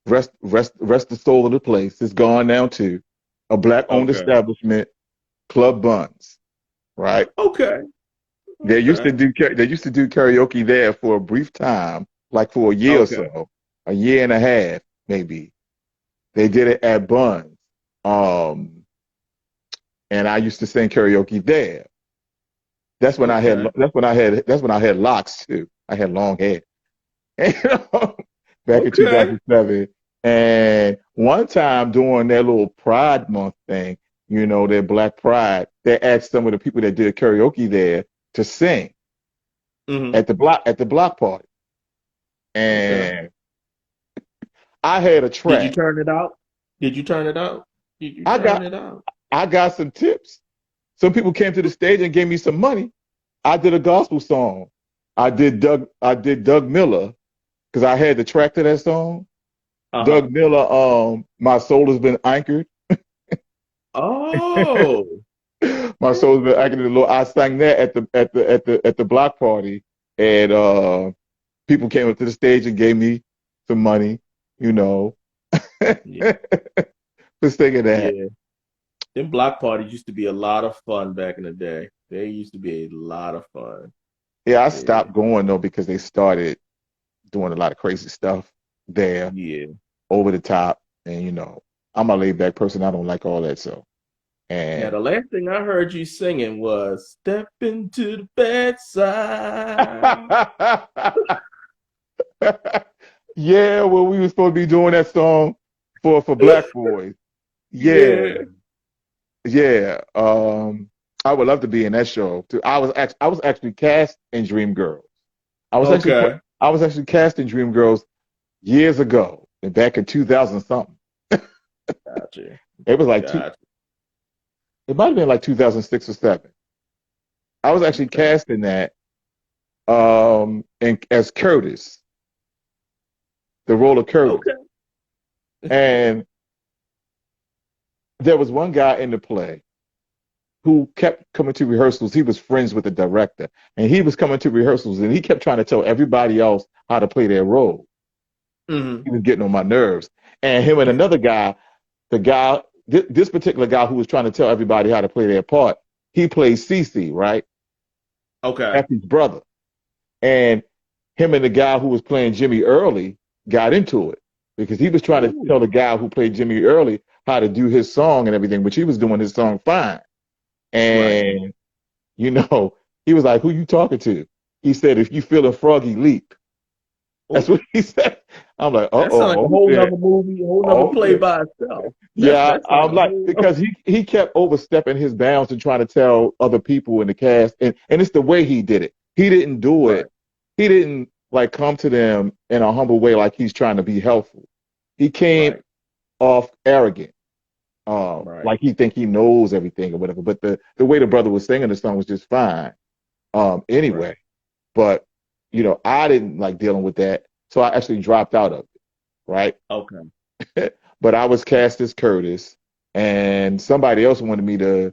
rest the soul of the place. It's gone now to a black owned Okay. establishment, Club Buns, right? Okay. Okay. They used to do karaoke there for a brief time, like for a year or Okay. so, a year and a half, maybe. They did it at Buns. Um, and I used to sing karaoke there. Okay. That's when I had locks too. I had long hair. Back in Okay. 2007. And one time during their little Pride Month thing, you know, their Black Pride, they asked some of the people that did karaoke there to sing Hmm. at the block party. Okay. And I had a Did you track. turn it out? Did you turn it out? Did you I turn got it out? I got some tips. Some people came to the stage and gave me some money. I did a gospel song. I did Doug Miller because I had the track to that song. Uh-huh. Doug Miller, My Soul Has Been Anchored. Oh. My Soul Has Been Anchored in the Lord. I sang that at the block party, and people came up to the stage and gave me some money, you know, for Yeah. singing that. Yeah. Them block parties used to be a lot of fun back in the day. They used to be a lot of fun. Yeah, I Yeah. stopped going though because they started doing a lot of crazy stuff there, Yeah. over the top, and I'm a laid back person. I don't like all that. So, Now, and the last thing I heard you singing was "Step into the bedside." yeah, well, we were supposed to be doing that song for Black Boys. Yeah, Yeah. yeah. I would love to be in that show too. I was actually cast in Dreamgirls. I was actually Okay. I was actually cast in Dreamgirls years ago, and back in 2000 something. Gotcha. It was like two. Gotcha. It might have been like 2006 or seven. I was actually Okay. cast in that, and as Curtis, the role of Curtis. Okay. And there was one guy in the play who kept coming to rehearsals. He was friends with the director, and he was coming to rehearsals, and he kept trying to tell everybody else how to play their role. Hmm. He was getting on my nerves. And him and another guy, this particular guy who was trying to tell everybody how to play their part, he plays CC, right? Okay. That's his brother. And him and the guy who was playing Jimmy Early got into it because he was trying to Ooh. tell the guy who played Jimmy Early how to do his song and everything, which he was doing his song fine. Right. And, you know, he was like, "Who you talking to?" He said, "If you feel a froggy leap." That's Ooh. what he said. I'm like, That sounds like a "Uh-oh, whole okay, nother movie, a whole nother play okay." by itself. Yeah, That sounds like I'm a like, whole because he kept overstepping his bounds and trying to tell other people in the cast, and it's the way he did it. He didn't do right. it. He didn't like come to them in a humble way like he's trying to be helpful. He came Right. off arrogant, Right. like he think he knows everything or whatever. But the way the brother was singing the song was just fine. Right. Anyway, but I didn't like dealing with that, so I actually dropped out of it. Right. Okay. But I was cast as Curtis, and somebody else wanted me to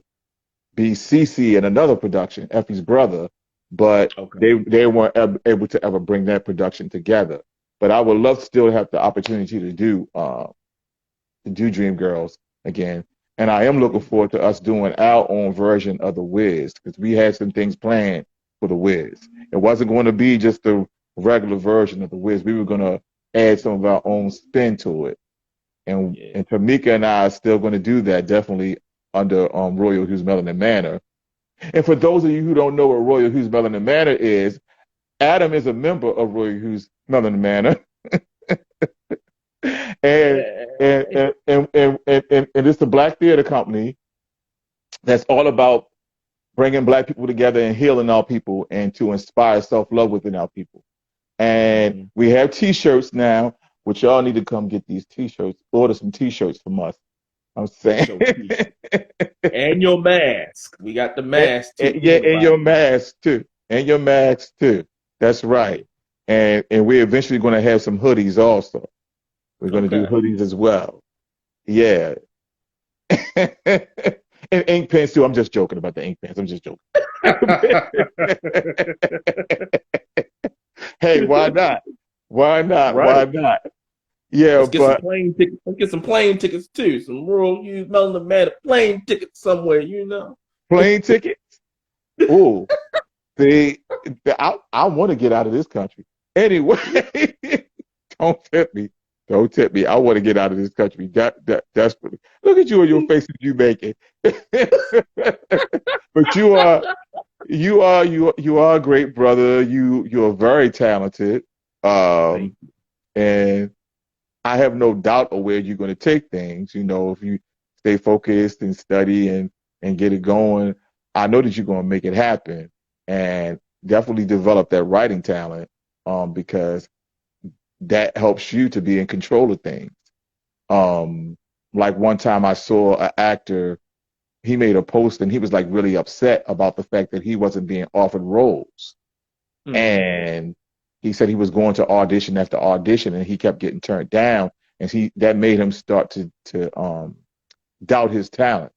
be CC in another production, Effie's brother, but Okay. they weren't able to ever bring that production together. But I would love to still have the opportunity to do Dreamgirls again. And I am looking forward to us doing our own version of The Wiz because we had some things planned for The Wiz. It wasn't going to be just the regular version of The Wiz. We were going to add some of our own spin to it. And Yeah. and Tamika and I are still going to do that, definitely under Royal Hughes Mellon Manor. And for those of you who don't know what Royal Hughes Mellon Manor is, Adam is a member of Royal Hughes Mellon Manor. and and Yeah. and, and it's a black theater company that's all about bringing black people together and healing our people and to inspire self-love within our people. And Hmm. we have t-shirts now, which y'all need to come get these t-shirts, order some t-shirts from us. I'm saying. Show teacher. And your mask. We got the and, mask too. and- We yeah, gonna and buy your these. mask too. And your mask too. That's right. Yeah. And we're eventually going to have some hoodies also. We're going to do Okay. hoodies as well. Yeah. And ink pens too. I'm just joking about the ink pens. I'm just joking. Hey, why not? Why not? Right. Why not? Yeah, Let's get some but plane tickets. Let's get some plane tickets too. Some Royal Use Melon Man plane tickets somewhere, you know. plane tickets. Oh, see, I want to get out of this country. Anyway, don't tempt me. Don't tempt me. I want to get out of this country. That desperately. Look at you and your faces you making. But you are a great brother. You are very talented. Thank Um, you. and I have no doubt of where you're going to take things. If you stay focused and study and get it going, I know that you're going to make it happen and definitely develop that writing talent. Because that helps you to be in control of things. Um, like one time I saw an actor, he made a post and he was like really upset about the fact that he wasn't being offered roles. Hmm. And he said he was going to audition after audition and he kept getting turned down. and that made him start to doubt his talent.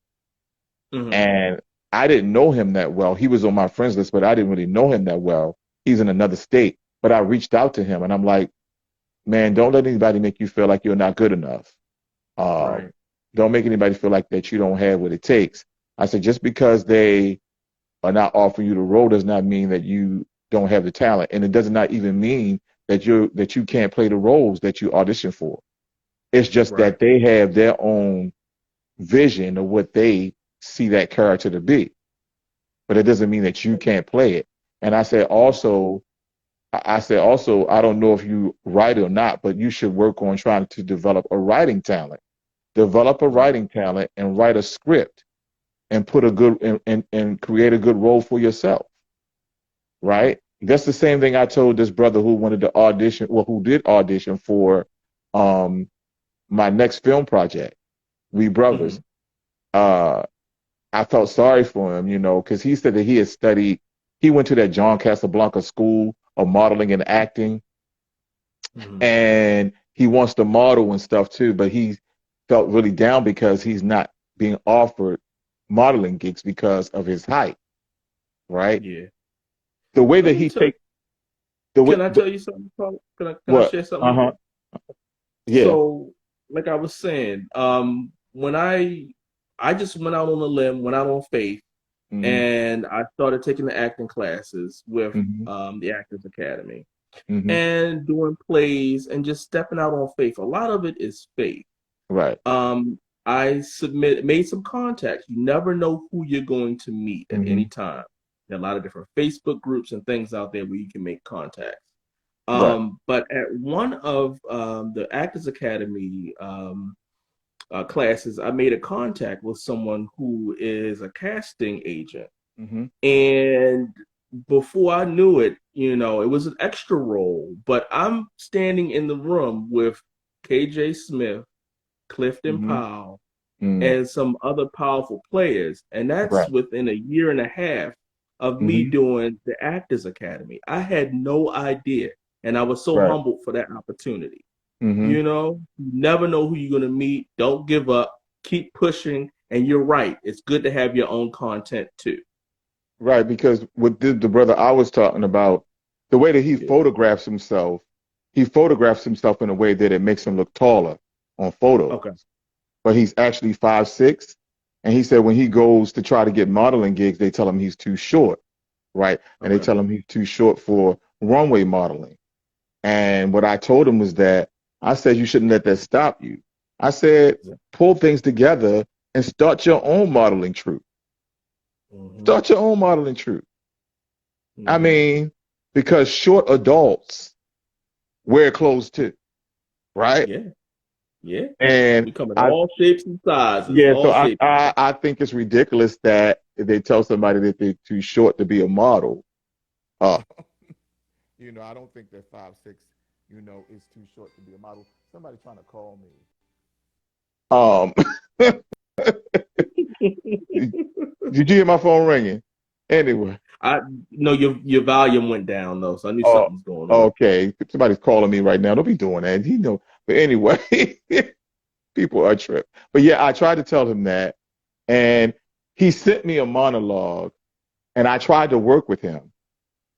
Hmm. And I didn't know him that well. He was on my friends list, but I didn't really know him that well. He's in another state, but I reached out to him, and I'm like, man, don't let anybody make you feel like you're not good enough. Um, Right. don't make anybody feel like that you don't have what it takes. I said, just because they are not offering you the role does not mean that you don't have the talent, and it does not even mean that you can't play the roles that you audition for. It's just Right. that they have their own vision of what they see that character to be, but it doesn't mean that you can't play it. And I said also, I don't know if you write or not, but you should work on trying to develop a writing talent. Develop a Mm. writing talent and write a script and put a good and create a good role for yourself. Right? That's the same thing I told this brother who wanted to audition, well, who did audition for um my next film project, We Brothers. Hmm. Uh, I felt sorry for him, because he said that he went to that John Casablanca school of modeling and acting, Hmm. and he wants to model and stuff too, but he felt really down because he's not being offered modeling gigs because of his height, right? Yeah. The way Let that me he tell. take the way, Can I tell you something, Paul? Can I what? share something with Uh-huh. you? Yeah. So, like I was saying, when I just went out on a limb, went out on faith, Mm-hmm. and I started taking the acting classes with Mm-hmm. the Actors Academy Mm-hmm. and doing plays and just stepping out on faith. A lot of it is faith. Right. Um, made some contacts. You never know who you're going to meet at Mm-hmm. any time. There are a lot of different Facebook groups and things out there where you can make contacts. Right. But at one of the Actors Academy classes, I made a contact with someone who is a casting agent. Mm-hmm. And before I knew it, it was an extra role, but I'm standing in the room with KJ Smith, Clifton Mm-hmm. Powell, Mm. and some other powerful players. And that's Right. within a year and a half of me Mm-hmm. doing the Actors Academy. I had no idea. And I was so Right. humbled for that opportunity. Mm-hmm. You never know who you're going to meet. Don't give up. Keep pushing. And you're right. It's good to have your own content too. Right, because with the brother I was talking about, the way that Yeah. he photographs himself in a way that it makes him look taller on photos. Okay. But he's actually 5'6". And he said when he goes to try to get modeling gigs, they tell him he's too short, right? And they Okay. tell him he's too short for runway modeling. And what I told him was that I said you shouldn't let that stop you. I said pull things together and start your own modeling troupe. Mm-hmm. Start your own modeling troupe. I Mm-hmm. mean, because short adults wear clothes too, right? Yeah. Yeah. And We come in I, all shapes and sizes. yeah, so All I, shapes. I, I think it's ridiculous that if they tell somebody that they're too short to be a model. Uh, I don't think that 5'6", is too short to be a model. Somebody trying to call me. Um, did you hear my phone ringing? Anyway, I know your volume went down though, so I knew oh, something's going on. okay. Somebody's calling me right now. Don't be doing that. But anyway, people are tripped. But yeah, I tried to tell him that. And he sent me a monologue, and I tried to work with him.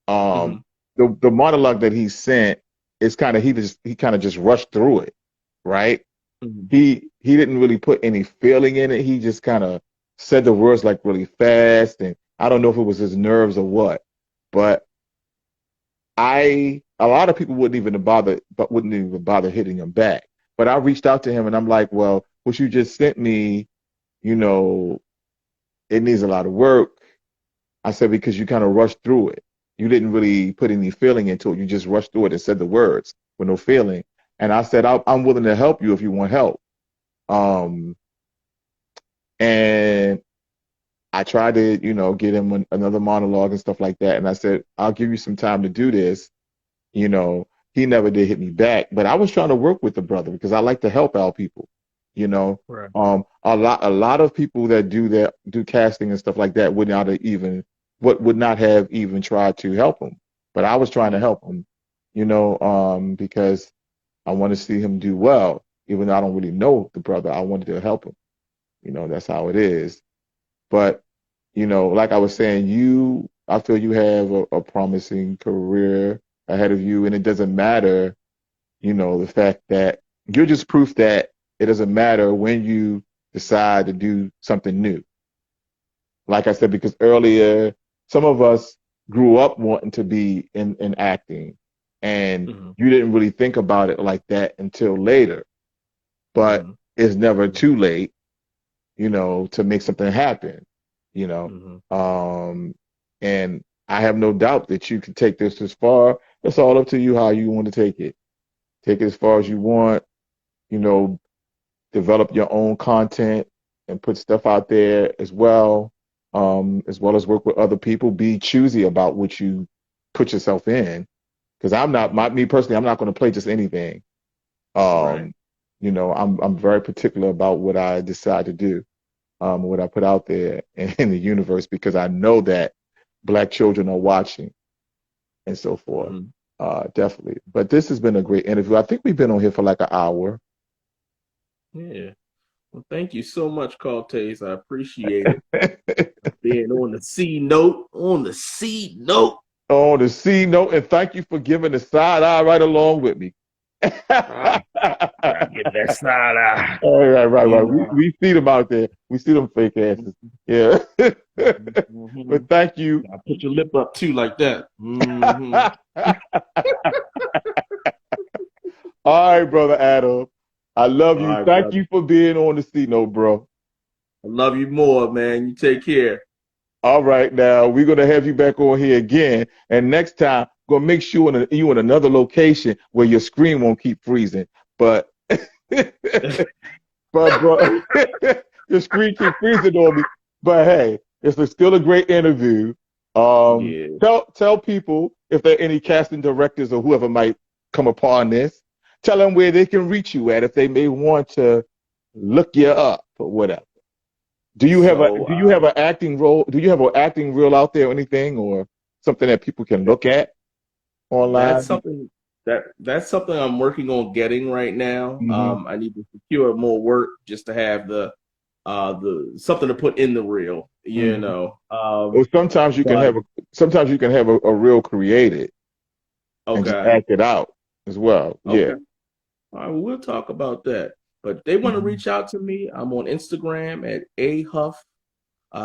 Hmm. Um, the monologue that he sent is he kind of just rushed through it, right? Hmm. He didn't really put any feeling in it. He just kind of said the words like really fast, and I don't know if it was his nerves or what, but a lot of people wouldn't even bother hitting him back. But I reached out to him, and I'm like, well, what you just sent me, you know, it needs a lot of work. I said, because you kind of rushed through it. You didn't really put any feeling into it. You just rushed through it and said the words with no feeling. And I said, I'm willing to help you if you want help. Um, and I tried to, get him another monologue and stuff like that. And I said, I'll give you some time to do this. You know, he never did hit me back, but I was trying to work with the brother because I like to help out people. You know, Right. a lot of people that do casting and stuff like that would not have even tried to help him, but I was trying to Hmm. help him. Because I want to see him do well. Even though I don't really know the brother, I wanted to help him. That's how it is. But, like I was saying, I feel you have a promising career ahead of you, and it doesn't matter, the fact that you're just proof that it doesn't matter when you decide to do something new. Like I said, because earlier, some of us grew up wanting to be in acting, and Mm-hmm. you didn't really think about it like that until later. But Mm-hmm. it's never too late, to make something happen, you know. Mm-hmm. Um, and I have no doubt that you can take this as far. It's all up to you how you want to take it. Take it as far as you want, you know, develop your own content and put stuff out there as well as work with other people. Be choosy about what you put yourself in. Because I'm not Mm-hmm. me personally, I'm not going to play just anything. Right. Um, I'm very particular about what I decide to do, what I put out there in the universe because I know that black children are watching and so forth. Mm-hmm. Definitely. But this has been a great interview. I think we've been on here for like an hour. Yeah. Well, thank you so much, Cortez. I appreciate it. Being on the C note, on the C note. On the C note, and thank you for giving the side eye right along with me. Ah, get that side eye. All right, right, You right. We, know. we see them out there. We see them fake asses. Yeah. Mm-hmm. But thank you. I put your lip up too, like that. Mm-hmm. All right, brother Adam. I love All you. right, Thank brother. you for being on the C note, bro. I love you more, man. You take care. All right, now we're gonna have you back on here again, and next time gonna make sure you in another location where your screen won't keep freezing. But but your screen keep freezing on me. But hey, still a great interview. Yeah. Tell people if there are any casting directors or whoever might come upon this. Tell them where they can reach you at if they may want to look you up or whatever. So Do you have an acting role? Do you have an acting reel out there or anything or something that people can look at that's online? something that's something I'm working on getting right now. Mm-hmm. I need to secure more work just to have the something to put in the reel, you Mm-hmm. know. Or But sometimes you can have a reel created and just okay, act it out as well. Yeah. okay. All right, well, we'll talk about that. But they want to Mhm. reach out to me. I'm on Instagram at a huff,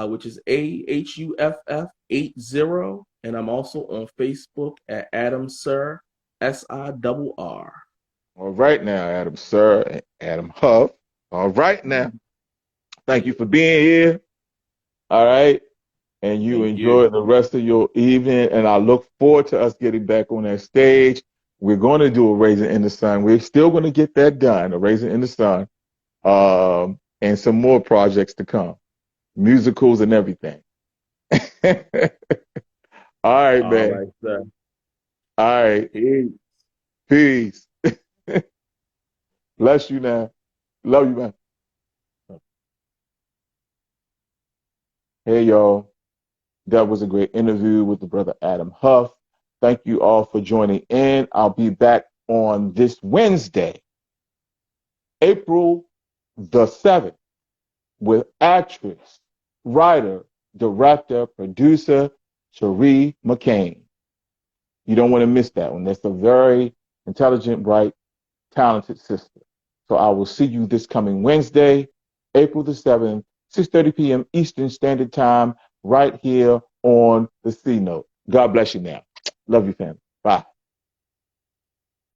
which is AHUFF 80, and I'm also on Facebook at Adam Sir SIRR. All right now, Adam Sir and Adam Huff. All right now. Thank you for being here. All right. And you Thank you. enjoy the rest of your evening. And I look forward to us getting back on that stage. We're going to do a Raisin in the Sun. We're still going to get that done, a Raisin in the Sun, and some more projects to come, musicals and everything. All right, All man. right, sir. All right. Peace. Peace. Bless you now. Love you, man. Hey, y'all. That was a great interview with the brother Adam Huff. Thank you all for joining in. I'll be back on this Wednesday, April the 7th, with actress, writer, director, producer, Cherie McCain. You don't want to miss that one. That's a very intelligent, bright, talented sister. So I will see you this coming Wednesday, April the 7th, 6:30 p.m. Eastern Standard Time, right here on the C Note. God bless you now. Love you, family. Bye.